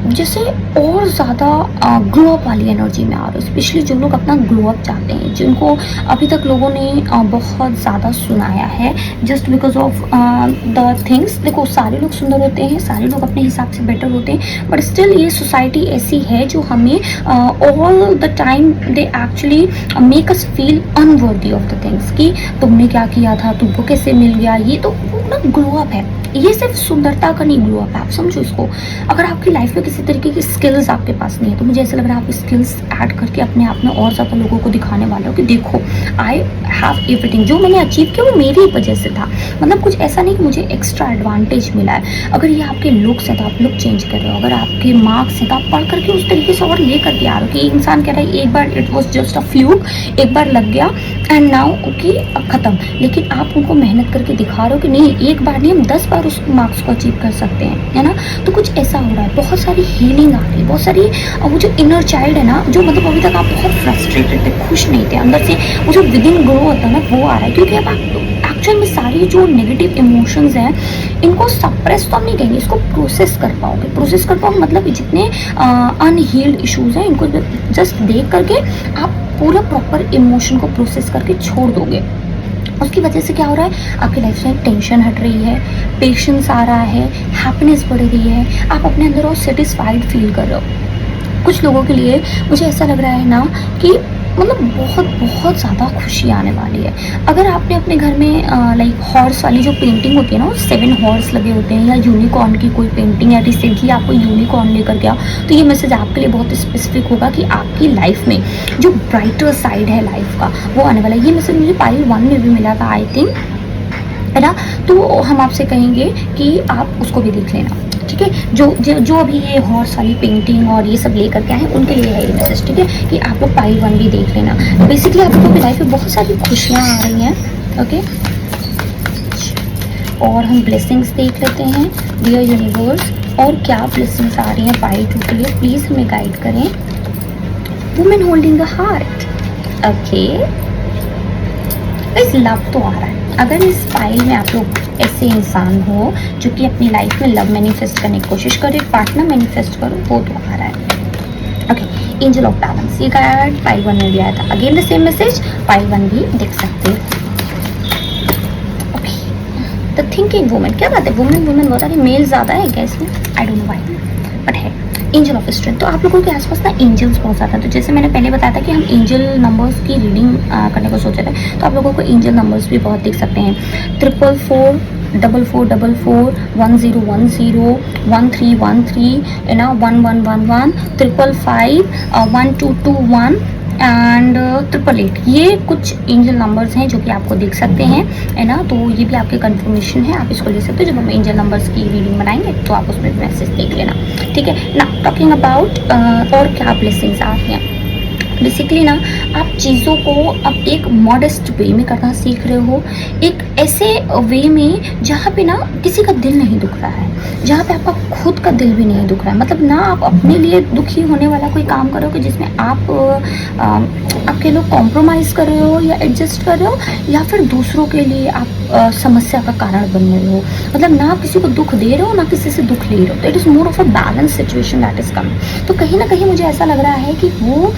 Speaker 1: जैसे और ज़्यादा ग्लो अप वाली एनर्जी में आ रहे हो, स्पेशली जो लोग अपना ग्लो अप चाहते हैं, जिनको अभी तक लोगों ने बहुत ज़्यादा सुनाया है just because of the things. देखो, सारे लोग सुंदर होते हैं, सारे लोग अपने हिसाब से बेटर होते हैं, बट स्टिल ये सोसाइटी ऐसी है जो हमें all the time they actually make us feel unworthy of the things, कि तुमने क्या किया था, तुमको कैसे मिल गया। ये तो ना ग्लो अप है, ये सिर्फ सुंदरता का नहीं ग्लो अप है, आप समझो इसको। अगर आपकी लाइफ में किसी तरीके की स्किल्स आपके पास नहीं है, तो मुझे ऐसा लग रहा है आप स्किल्स ऐड करके अपने आप में और ज़्यादा लोगों को दिखाने वाले हो कि देखो आई हैव एवरीथिंग। जो मैंने अचीव किया वो मेरी वजह से था, मतलब कुछ ऐसा नहीं कि मुझे एक्स्ट्रा एडवांटेज मिला है। अगर ये आपके लुक्स है तो आप लुक चेंज कर रहे हो, अगर आपके मार्क्स है तो आप पढ़ करके उस तरीके से और ले करके आ रहे हो कि इंसान कह रहा है एक बार it was just a fluke, एक बार लग गया एंड नाउ ओके अब ख़त्म। लेकिन आप उनको मेहनत करके दिखा रहे हो कि नहीं, एक बार नहीं, हम 10 बार उस मार्क्स को अचीव कर सकते हैं, है ना। तो कुछ ऐसा हो रहा है, बहुत सारी हीलिंग आ रही है, बहुत सारी वो जो इनर चाइल्ड है ना, जो मतलब अभी तक आप बहुत फ्रस्ट्रेटेड थे, खुश नहीं थे अंदर से, वो जो विद इन ग्रो होता है ना, वो आ रहा है। क्योंकि अब आप एक्चुअल में सारी जो नेगेटिव इमोशंस हैं, इनको सप्रेस तो हम नहीं कहेंगे, इसको प्रोसेस कर पाओगे। प्रोसेस कर पाओगे मतलब जितने अनहील्ड इशूज़ हैं, इनको जस्ट देख करके आप पूरा प्रॉपर इमोशन को प्रोसेस करके छोड़ दोगे। उसकी वजह से क्या हो रहा है, आपकी लाइफ से टेंशन हट रही है, पेशेंस आ रहा है, हैप्पीनेस बढ़ रही है, आप अपने अंदर और सेटिस्फाइड फील कर रहे हो। कुछ लोगों के लिए मुझे ऐसा लग रहा है ना कि मतलब बहुत बहुत ज़्यादा खुशी आने वाली है। अगर आपने अपने घर में लाइक हॉर्स वाली जो पेंटिंग होती है ना, 7 हॉर्स लगे होते हैं, या यूनिकॉर्न की कोई पेंटिंग, या रिसेंटली आपको यूनिकॉर्न लेकर गया, तो ये मैसेज आपके लिए बहुत स्पेसिफिक होगा कि आपकी लाइफ में जो ब्राइटर साइड है लाइफ का वो आने वाला है। ये मैसेज मुझे पाइल 1 में भी मिला था आई थिंक, है ना। तो हम आपसे कहेंगे कि आप उसको भी देख लेना, ठीक है। जो अभी ये हॉर्स वाली पेंटिंग और ये सब लेकर के आए हैं उनके लिए है ये मैसेज, ठीक है, कि आप लोग पाइल 1 भी देख लेना। बेसिकली आप लोगों की लाइफ में बहुत सारी खुशियाँ आ रही हैं, ओके। और हम ब्लेसिंग्स देख लेते हैं, डियर यूनिवर्स, और क्या ब्लेसिंग्स आ रही हैं पाइल 2 के लिए, प्लीज़ हमें गाइड करें। Women holding the heart, okay, इस लव तो आ रहा है। अगर इस फाइल में आप लोग ऐसे इंसान हो जो कि अपनी लाइफ में लव मैनिफेस्ट करने की कोशिश करो, एक पार्टनर मैनिफेस्ट करो, वो तो आ रहा है, ओके। एंजल ऑफ बैलेंस, ये कार्ड फाइल 1 में भी आया था, again the same message, file 1 भी देख सकते हो, ओके। द थिंकिंग वुमेन, क्या बात है, वुमेन बहुत सारी, मेल ज़्यादा है क्या इसमें, आई डोंट नो व्हाई, बट है। एंजल ऑफ स्ट्रेंथ, तो आप लोगों के आसपास ना एंजल्स बहुत ज़्यादा, तो जैसे मैंने पहले बताया था कि हम एंजल नंबर्स की रीडिंग करने को सोचे थे, तो आप लोगों को एंजल नंबर्स भी बहुत दिख सकते हैं, 444 4444 1010 1313 है ना, 1111 555 1221 एंड 888, ये कुछ एंजल नंबर्स हैं जो कि आपको दिख सकते हैं, है ना। तो ये भी आपके कंफर्मेशन है, आप इसको ले सकते हो। जब हम एंजल नंबर्स की रीडिंग बनाएंगे तो आप उसमें मैसेज देख लेना, ठीक है ना। टॉकिंग अबाउट और क्या ब्लेसिंग्स आ रही हैं, बेसिकली ना आप चीज़ों को अब एक मॉडेस्ट वे में करना सीख रहे हो, एक ऐसे वे में जहाँ पे ना किसी का दिल नहीं दुख रहा है, जहाँ पे आपका खुद का दिल भी नहीं दुख रहा है, मतलब ना आप अपने लिए दुखी होने वाला कोई काम करोगे जिसमें आप आपके लोग कॉम्प्रोमाइज़ कर रहे हो या एडजस्ट कर रहे हो, या फिर दूसरों के लिए आप समस्या का कारण बन रहे हो, मतलब ना आप किसी को दुख दे रहे हो ना किसी से दुख ले रहे हो, तो it is more of a balance situation that is coming. तो कहीं ना कहीं मुझे ऐसा लग रहा है कि वो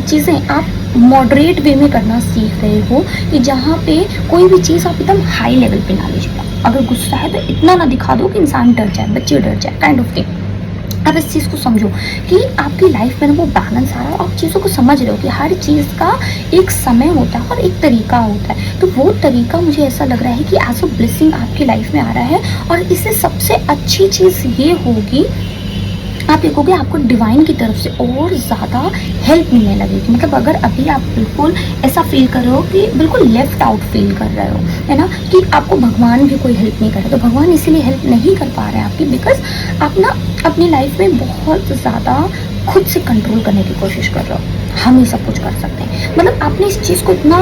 Speaker 1: चीज़ें आप मॉडरेट वे में करना सीख रहे हो, कि जहाँ पे कोई भी चीज़ आप एकदम हाई लेवल पे ना लीजिएगा। अगर गुस्सा है तो इतना ना दिखा दो कि इंसान डर जाए, बच्चे डर जाए, काइंड ऑफ थिंग। आप इस चीज़ को समझो कि आपकी लाइफ में वो बैलेंस आ रहा है, आप चीज़ों को समझ रहे हो कि हर चीज़ का एक समय होता है और एक तरीका होता है। तो वो तरीका मुझे ऐसा लग रहा है कि एज अ ब्लेसिंग आपकी लाइफ में आ रहा है, और इससे सबसे अच्छी चीज़ ये होगी, आप देखोगे आपको डिवाइन की तरफ से और ज़्यादा हेल्प मिलने लगेगी। मतलब अगर अभी आप बिल्कुल ऐसा फील कर रहे हो कि बिल्कुल लेफ्ट आउट फील कर रहे हो, है ना, कि आपको भगवान भी कोई हेल्प नहीं कर रहा, तो भगवान इसीलिए हेल्प नहीं कर पा रहे हैं आपकी, बिकॉज आप ना अपनी लाइफ में बहुत ज़्यादा खुद से कंट्रोल करने की कोशिश कर रहे हो। हम ही सब कुछ कर सकते हैं, मतलब आपने इस चीज़ को इतना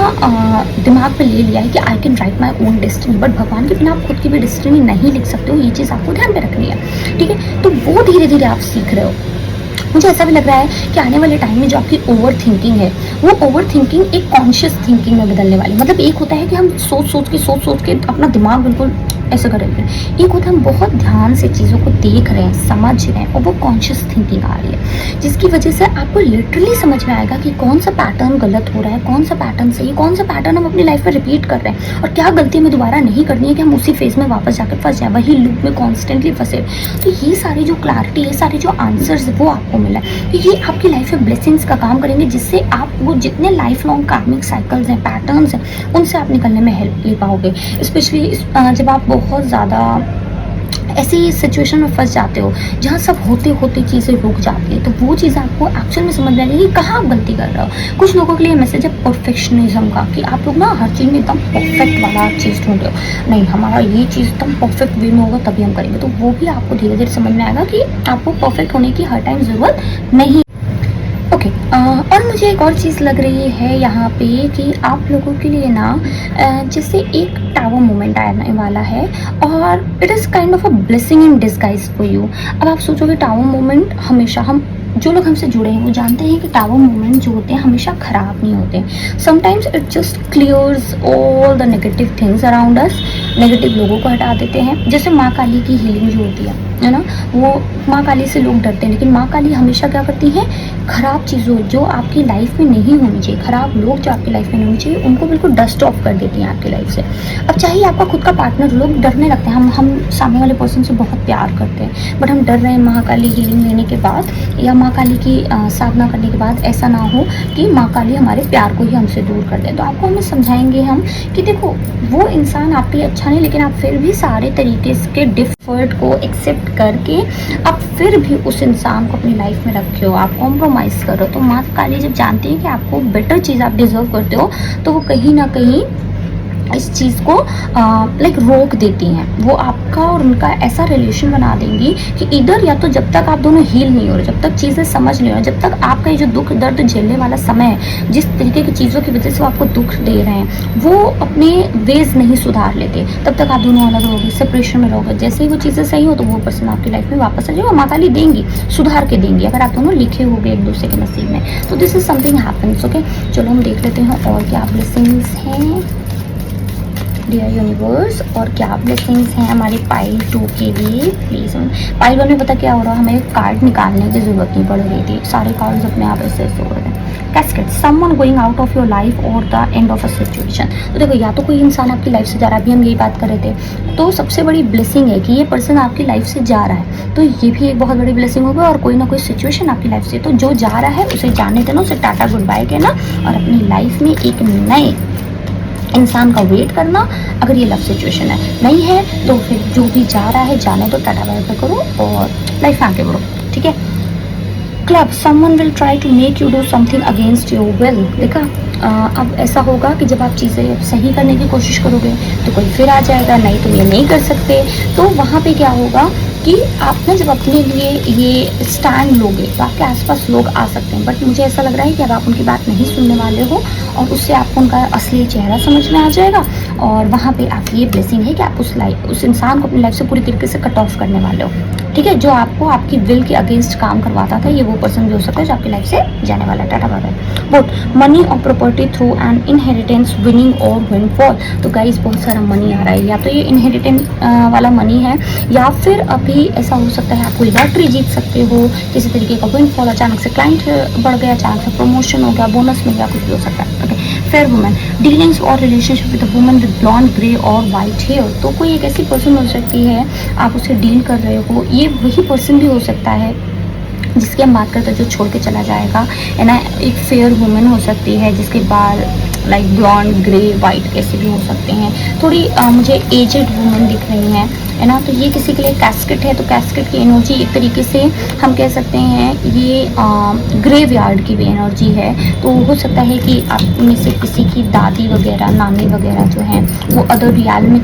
Speaker 1: दिमाग पे ले लिया है कि I can write my own destiny, but भगवान के बिना आप खुद की भी डेस्टिनी नहीं लिख सकते हो, ये चीज़ आपको ध्यान में रखनी है, ठीक है। तो वो धीरे धीरे आप सीख रहे हो। मुझे ऐसा भी लग रहा है कि आने वाले टाइम में जो आपकी ओवर थिंकिंग है, वो ओवर थिंकिंग एक कॉन्शियस थिंकिंग में बदलने वाली। मतलब एक होता है कि हम सोच के अपना दिमाग बिल्कुल ऐसा करेंगे, एक होता है हम बहुत ध्यान से चीज़ों को देख रहे हैं, समझ रहे हैं, और वो कॉन्शियस थिंकिंग आ रही है, जिसकी वजह से आपको लिटरली समझ में आएगा कि कौन सा पैटर्न गलत हो रहा है, कौन सा पैटर्न सही, कौन सा पैटर्न हम अपनी लाइफ में रिपीट कर रहे हैं, और क्या गलती हमें दोबारा नहीं करनी है कि हम उसी फेज में वापस जाकर फंस जाए, वही लूप में कॉन्स्टेंटली फंसे। तो ये सारी जो क्लैरिटी है, सारे जो आंसर्स वो आपको मिला है, तो ये आपकी लाइफ में ब्लेसिंग्स का काम करेंगे, जिससे आप वो जितने लाइफ लॉन्ग कार्मिक साइकिल्स हैं, पैटर्न्स हैं, उनसे आप निकलने में हेल्प ले पाओगे। स्पेशली जब आप बहुत ज़्यादा ऐसी सिचुएशन में फंस जाते हो जहाँ सब होते होते चीज़ें रुक जाती है, तो वो चीज़ें आपको एक्चुअल में समझ में आएगी कि कहाँ आप गलती कर रहे हो। कुछ लोगों के लिए मैसेज है परफेक्शनिज्म का, कि आप लोग ना हर चीज़ में एकदम परफेक्ट वाला चीज़ ढूंढ रहे हो, नहीं हमारा ये चीज़ एकदम परफेक्ट वे में होगा तभी हम करेंगे, तो वो भी आपको धीरे धीरे समझ में आएगा कि आपको परफेक्ट होने की हर टाइम ज़रूरत नहीं। ओके, और मुझे एक और चीज़ लग रही है यहाँ पे कि आप लोगों के लिए ना जैसे एक टावर मोमेंट आने वाला है, और it is kind of a blessing in disguise for you. अब आप सोचोगे टावर मोमेंट हमेशा, हम जो लोग हमसे जुड़े हैं वो जानते हैं कि टावर मोमेंट जो होते हैं हमेशा ख़राब नहीं होते। Sometimes it just clears all the negative things around us, negative लोगों को हटा देते हैं। जैसे माँ काली की हीलिंग जो होती है ना, वो माँ काली से लोग डरते हैं, लेकिन माँ काली हमेशा क्या करती हैं ख़राब चीज़ों जो आपकी लाइफ में नहीं होनी चाहिए, ख़राब लोग जो आपकी लाइफ में नहीं होनी चाहिए, उनको बिल्कुल डस्ट ऑफ कर देती हैं आपकी लाइफ से। अब चाहे आपका खुद का पार्टनर, लोग डरने लगते हैं, हम सामने वाले पर्सन से बहुत प्यार करते हैं, बट हम डर रहे हैं महाकाली हीलिंग लेने के बाद या माँ काली की साधना करने के बाद ऐसा ना हो कि माँ काली हमारे प्यार को ही हमसे दूर कर दे। तो आपको हमें समझाएंगे हम कि देखो वो इंसान आपके लिए अच्छा नहीं, लेकिन आप फिर भी सारे तरीके के डिफर्ट को एक्सेप्ट करके आप फिर भी उस इंसान को अपनी लाइफ में रखे हो, आप कॉम्प्रोमाइज़ करो। तो माँ काली जब जानती है कि आपको बेटर चीज़ आप डिजर्व करते हो, तो वो कहीं ना कहीं इस चीज़ को लाइक रोक देती हैं। वो आपका और उनका ऐसा रिलेशन बना देंगी कि इधर या तो जब तक आप दोनों हील नहीं हो रहे, जब तक चीज़ें समझ नहीं हो रही, जब तक आपका ये जो दुख दर्द झेलने वाला समय है, जिस तरीके की चीज़ों की वजह से वो आपको दुख दे रहे हैं, वो अपने वेज नहीं सुधार लेते, तब तक आप दोनों अलग रहोगे, सेपरेशन में रहोगे। जैसे ही वो चीज़ें सही हो तो वो पर्सन आपकी लाइफ में वापस आ जाएगा, माँ काली देंगी, सुधार के देंगी, अगर आप दोनों लिखे हो गए एक दूसरे के नसीब में। तो this is something happens. Okay, चलो हम देख लेते हैं और क्या ब्लेसिंग्स हैं डियर यूनिवर्स, और क्या ब्लेसिंग्स हैं हमारी पाइल 2 के लिए। प्लीज़, पाइल 1 में पता क्या हो रहा है, हमें कार्ड निकालने की ज़रूरत नहीं पड़ रही थी, सारे कार्ड्स अपने आप ऐसे हो रहे हैं। Cascade, someone going out of your life और the end of a situation. तो देखो, या तो कोई इंसान आपकी लाइफ से जा रहा है, अभी हम यही बात कर रहे थे, तो सबसे बड़ी ब्लेसिंग है कि ये पर्सन आपकी लाइफ से जा रहा है, तो ये भी एक बहुत बड़ी ब्लेसिंग होगी। और कोई ना कोई सिचुएशन आपकी लाइफ से, तो जो जा रहा है उसे जाने देना, उसे टाटा गुड बाय कहना और अपनी लाइफ में एक नए इंसान का वेट करना। अगर ये लव सिचुएशन है, नहीं है तो फिर जो भी जा रहा है जाने दो, टाटा बाय बाय करो और लाइफ आगे बढ़ो, ठीक है। Club, someone will try to make you do something against your will. देखा, अब ऐसा होगा कि जब आप चीज़ें सही करने की कोशिश करोगे तो कोई फिर आ जाएगा, नहीं तुम ये नहीं कर सकते। तो वहाँ पे क्या होगा कि आप ना जब अपने लिए ये स्टैंड लोगे तो आपके आसपास लोग आ सकते हैं, बट मुझे ऐसा लग रहा है कि अब आप उनकी बात नहीं सुनने वाले हो और उससे आपको उनका असली चेहरा समझ में आ जाएगा। और वहाँ पे आपकी ये ब्लेसिंग है कि आप उस इंसान को अपनी लाइफ से पूरी तरीके से कट ऑफ करने वाले हो, ठीक है। जो आपको आपकी विल के अगेंस्ट काम करवाता था, ये वो पर्सन भी हो सकता है जो आपकी लाइफ से जाने वाला है। Tata bye bye. Both money और property through an inheritance, winning और विनफॉल। तो गाइस, बहुत सारा मनी आ रहा है, या तो ये इनहेरिटेंस वाला मनी है, या फिर अभी ऐसा हो सकता है आप कोई लॉटरी जीत सकते हो, किसी तरीके का विनफॉल, अचानक से क्लाइंट बढ़ गया, अचानक से प्रमोशन हो गया, बोनस मिल गया, कुछ भी हो सकता है। ओके, फेयर वुमेन, डीलिंग्स और relationship with a woman with blonde grey और वाइट हेयर। तो कोई एक ऐसी पर्सन हो सकती है, आप उसे डील कर रहे हो, ये वही पर्सन भी हो सकता है जिसकी हम बात करते हैं जो छोड़ के चला जाएगा, है ना। एक फेयर वुमेन हो सकती है जिसके बाल लाइक ब्लॉन्ड, ग्रे, वाइट कैसे भी हो सकते हैं। थोड़ी मुझे एजेड वुमेन दिख रही हैं, है ना। तो ये किसी के लिए कैस्केट है, तो कैस्केट की एनर्जी एक तरीके से हम कह सकते हैं ये ग्रेव यार्ड की भी एनर्जी है। तो हो सकता है कि आप में से किसी की दादी वगैरह, नानी वगैरह जो हैं वो अदर रियल में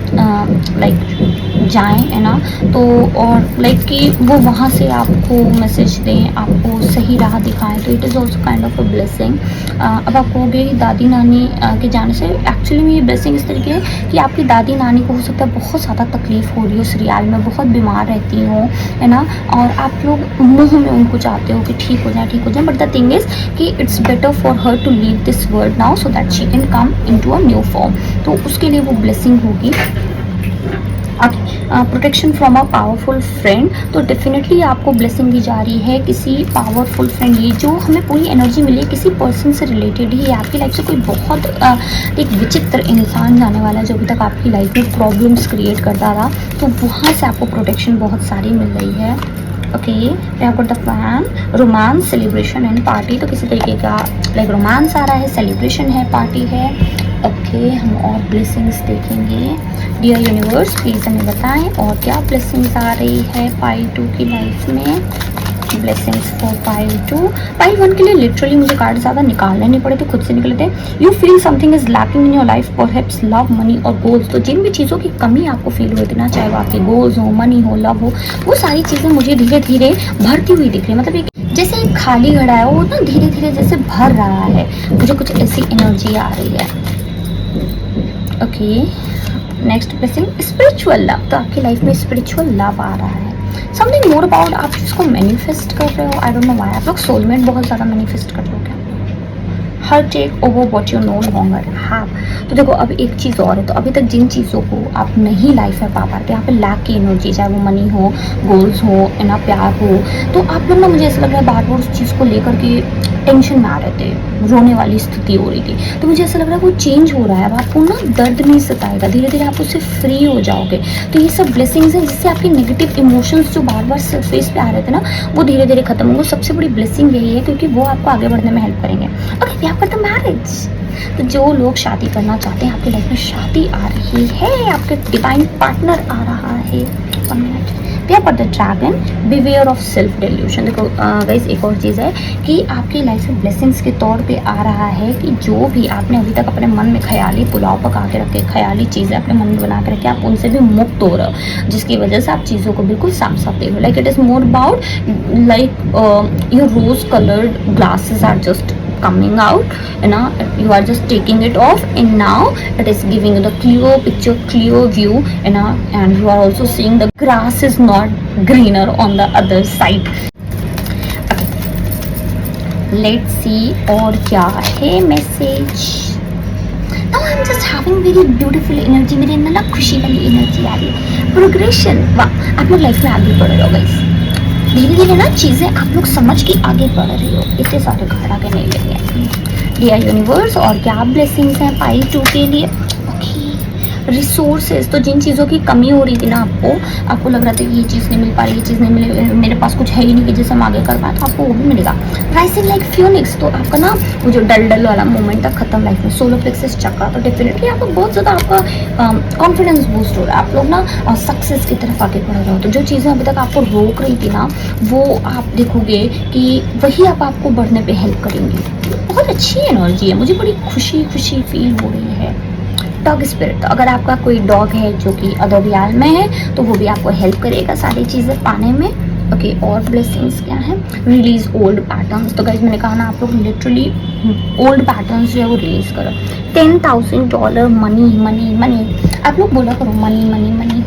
Speaker 1: लाइक जाएं, है ना। तो और लाइक कि वो वहाँ से आपको मैसेज दें, आपको सही राह दिखाएं, तो it is also kind of a blessing. अब आप कहोगे दादी नानी के जाने से, एक्चुअली में ये ब्लेसिंग इस तरीके है कि आपकी दादी नानी को हो सकता है बहुत ज़्यादा तकलीफ हो रही हो, सीरियल में बहुत बीमार रहती हो, है ना, और आप लोग मुँह में उनको चाहते हो कि ठीक हो जाए, बट द थिंग इज़ कि it's better for her to leave this world now so that she can come into a new form. तो उसके लिए वो ब्लेसिंग होगी। Protection from a powerful friend, तो डेफिनेटली आपको ब्लेसिंग दी जा रही है किसी पावरफुल फ्रेंड। ये जो हमें पूरी एनर्जी मिली है किसी पर्सन से रिलेटेड ही है, आपकी लाइफ से कोई बहुत एक विचित्र इंसान जाने वाला है जो अभी तक आपकी लाइफ में प्रॉब्लम्स क्रिएट करता था, तो वहाँ से आपको प्रोटेक्शन बहुत सारी मिल रही है। Okay, we have got the plan, romance, celebration and party. तो किसी तरीके का लाइक रोमांस आ रहा है, सेलिब्रेशन है, पार्टी है। ओके, हम और ब्लेसिंग्स देखेंगे। डियर यूनिवर्स, प्लीज़ हमें बताएं और क्या ब्लेसिंग्स आ रही है पाइल 2 की लाइफ में। Blessings for pile 2। पाइल 1 के लिए लिटरली मुझे कार्ड ज़्यादा निकालने नहीं पड़े थे, खुद से निकले थे। You feel something is lacking in your life, perhaps love, money और गोल्स। तो जिन भी चीज़ों की कमी आपको फील हुई थी ना, चाहे वो आपके गोल्स हो, मनी हो, लव हो, वो सारी चीज़ें मुझे धीरे धीरे भरती हुई दिख रही है। मतलब एक जैसे एक खाली घड़ा है, वो ना धीरे धीरे जैसे भर रहा है, मुझे कुछ ऐसी एनर्जी आ रही है। Okay, next blessing, spiritual love. तो आपकी लाइफ में स्पिरिचुअल लव आ रहा है। समथिंग मोर अबाउट, आप जिसको मैनिफेस्ट कर रहे हो, आई डोंट नो व्हाई आप लोग सोलमेट बहुत ज़्यादा मैनिफेस्ट कर रहे हो क्या। हर take over what you no longer have. तो देखो अब एक चीज़ और है, तो अभी तक जिन चीज़ों को आप नहीं लाइफ में पा पाते, यहाँ पे लैक की एनर्जी, चाहे वो मनी हो, गोल्स हो, है ना, प्यार हो, तो आप लोग ना, मुझे ऐसा लग रहा है बार बार उस चीज़ को लेकर के टेंशन में आ रहे थे, रोने वाली स्थिति हो रही थी। तो मुझे ऐसा लग रहा है वो चेंज हो रहा है, अब आपको ना दर्द नहीं सताएगा, धीरे धीरे आप उससे फ्री हो जाओगे। तो ये सब ब्लेसिंग्स हैं जिससे आपके नेगेटिव इमोशंस जो बार बार सरफेस पे आ रहे थे ना, वो धीरे धीरे खत्म होंगे। सबसे बड़ी ब्लेसिंग यही है, क्योंकि वो आपको आगे बढ़ने में हेल्प करेंगे। ओके, यहाँ पर द मैरिज, तो जो लोग शादी करना चाहते हैं, आपकी लाइफ में शादी आ रही है, आपके डिवाइन पार्टनर आ रहा है। 1 मिनट, यहाँ पर the dragon, beware of self delusion. देखो गाइस, एक और चीज़ है कि आपकी लाइफ में ब्लेसिंग्स के तौर पे आ रहा है कि जो भी आपने अभी तक अपने मन में ख्याली पुलाव पका के रखे, ख्याली चीज़ें अपने मन में बना के रखे, आप उनसे भी मुक्त हो रहे हो, जिसकी वजह से आप चीज़ों को बिल्कुल साफ साफ देख लो। Like it is more about like your rose coloured glasses are just coming out, you are just taking it off, and now it is giving you the clear picture, clear view, and you are also seeing the grass is not greener on the other side. Okay. Let's see और क्या है message. Now I'm just having very beautiful energy, मेरे अंदर ना खुशी वाली energy आ रही है। प्रोग्रेशन, वाह, आप लोग लाइफ में आगे बढ़ रहे हो गाइस, धीरे धीरे ना चीज़ें आप लोग समझ के आगे बढ़ रही हो। इतने सारे कार्ड आगे नहीं लेंगे। डियर यूनिवर्स, और क्या ब्लेसिंग्स हैं पाइल 2 के लिए। रिसोर्सेज, तो जिन चीज़ों की कमी हो रही थी ना, आपको लग रहा था कि ये चीज़ नहीं मिल पा रही, ये चीज़ नहीं मिले, मेरे पास कुछ है ही नहीं कि जिससे हम आगे कर पाए, तो आपको वो भी मिलेगा। राइजिंग लाइक फ्यूनिक्स, तो आपका ना वो जो डल डल वाला मोमेंट था खत्म लाइफ में। सोलर प्लेक्सस चक्रा, तो डेफिनेटली आपको बहुत ज़्यादा आपका कॉन्फिडेंस बूस्ट हो रहा है, आप लोग ना सक्सेस की तरफ आगे बढ़ रहे हो। तो जो चीज़ें अभी तक आपको रोक रही थी ना, वो आप देखोगे कि वही आपको बढ़ने पर हेल्प करेंगी। बहुत अच्छी एनर्जी है, मुझे बड़ी खुशी खुशी फील हो रही है। डॉग स्पिरिट, तो अगर आपका कोई डॉग है जो कि अदर रियल में है, तो वो भी आपको हेल्प करेगा सारी चीज़ें पाने में। ओके, और ब्लेसिंग्स क्या है। रिलीज ओल्ड पैटर्न्स, तो गाइस मैंने कहा ना, आप लोग लिटरली ओल्ड पैटर्न्स जो है वो रिलीज करो। $10,000 मनी मनी मनी, आप लोग बोला करो मनी मनी मनी।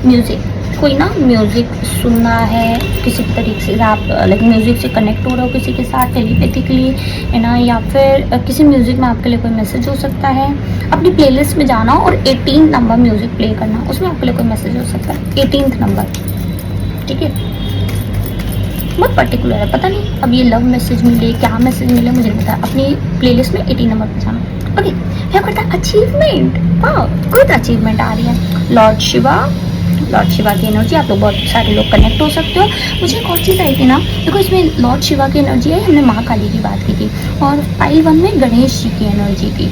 Speaker 1: म्यूजिक, कोई ना म्यूज़िक सुनना है किसी तरीके से, आप लाइक म्यूज़िक से कनेक्ट हो रहे हो किसी के साथ टेलीपैथिकली, है ना, या फिर किसी म्यूज़िक में आपके लिए कोई मैसेज हो सकता है। अपनी प्लेलिस्ट में जाना और 18 नंबर म्यूज़िक प्ले करना, उसमें आपके लिए कोई मैसेज हो सकता है। 18 नंबर, ठीक है, बहुत पर्टिकुलर है, पता नहीं अब ये लव मैसेज मिले, क्या मैसेज मिले, मुझे नहीं पता। अपनी प्लेलिस्ट में 18 नंबर पर जाना। ओके, क्या करता है अचीवमेंट, हाँ गुड अचीवमेंट आ रही है। लॉर्ड शिवा की एनर्जी, आप लोग बहुत सारे लोग कनेक्ट हो सकते हो। मुझे एक और चीज़ आई थी ना, देखो इसमें लॉर्ड शिवा की एनर्जी है, हमने माँ काली की बात की थी, और पाइल 1 में गणेश जी की एनर्जी थी।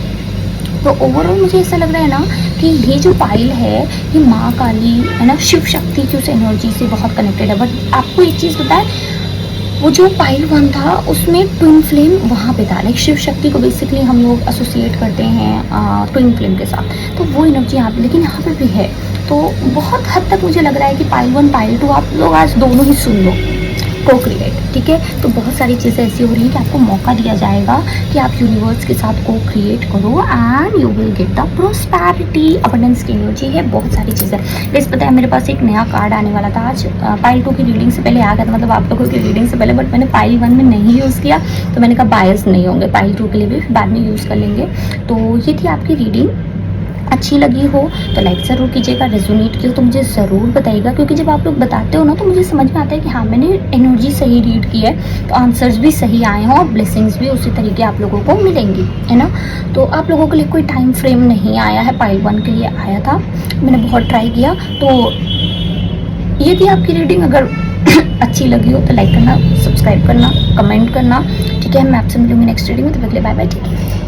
Speaker 1: तो ओवरऑल मुझे ऐसा लग रहा है ना कि ये जो पाइल है ये माँ काली, है ना, शिव शक्ति की उस एनर्जी से बहुत कनेक्टेड है। बट आपको एक चीज़ पता है, वो जो पाइल 1 था उसमें ट्विन फ्लेम वहाँ पे था, लाइक शिव शक्ति को बेसिकली हम लोग एसोसिएट करते हैं ट्विन फ्लेम के साथ, तो वो एनर्जी यहाँ पे, लेकिन यहाँ पे भी है। तो बहुत हद तक मुझे लग रहा है कि पाइल 1 पाइल 2 आप लोग आज दोनों ही सुन लो, को क्रिएट, ठीक है। तो बहुत सारी चीज़ें ऐसी हो रही हैं कि आपको मौका दिया जाएगा कि आप यूनिवर्स के साथ को क्रिएट करो and you will get the prosperity. Abundance की एनर्जी है, बहुत सारी चीज़ें। प्लीज़ पता है मेरे पास एक नया कार्ड आने वाला था आज, पाइल 2 की रीडिंग से पहले आ गया था, मतलब आप लोगों की रीडिंग से पहले, बट मैंने पाइल 1 में नहीं यूज़ किया, तो मैंने कहा बायस नहीं होंगे, पाइल 2 के लिए भी बाद में यूज़ कर लेंगे। तो ये थी आपकी रीडिंग, अच्छी लगी हो तो लाइक ज़रूर कीजिएगा, रेजोनेट किया तो मुझे ज़रूर बताइएगा, क्योंकि जब आप लोग बताते हो ना तो मुझे समझ में आता है कि हाँ मैंने एनर्जी सही रीड की है, तो आंसर्स भी सही आए हैं और ब्लेसिंग्स भी उसी तरीके आप लोगों को मिलेंगी, है ना। तो आप लोगों के लिए कोई टाइम फ्रेम नहीं आया है, पाइल 1 के लिए आया था, मैंने बहुत ट्राई किया। तो ये थी आपकी रीडिंग, अगर अच्छी लगी हो तो लाइक करना, सब्सक्राइब करना, कमेंट करना, ठीक है। मैं आपसे मिलूंगी नेक्स्ट रीडिंग में, तो बाय बाय, ठीक है।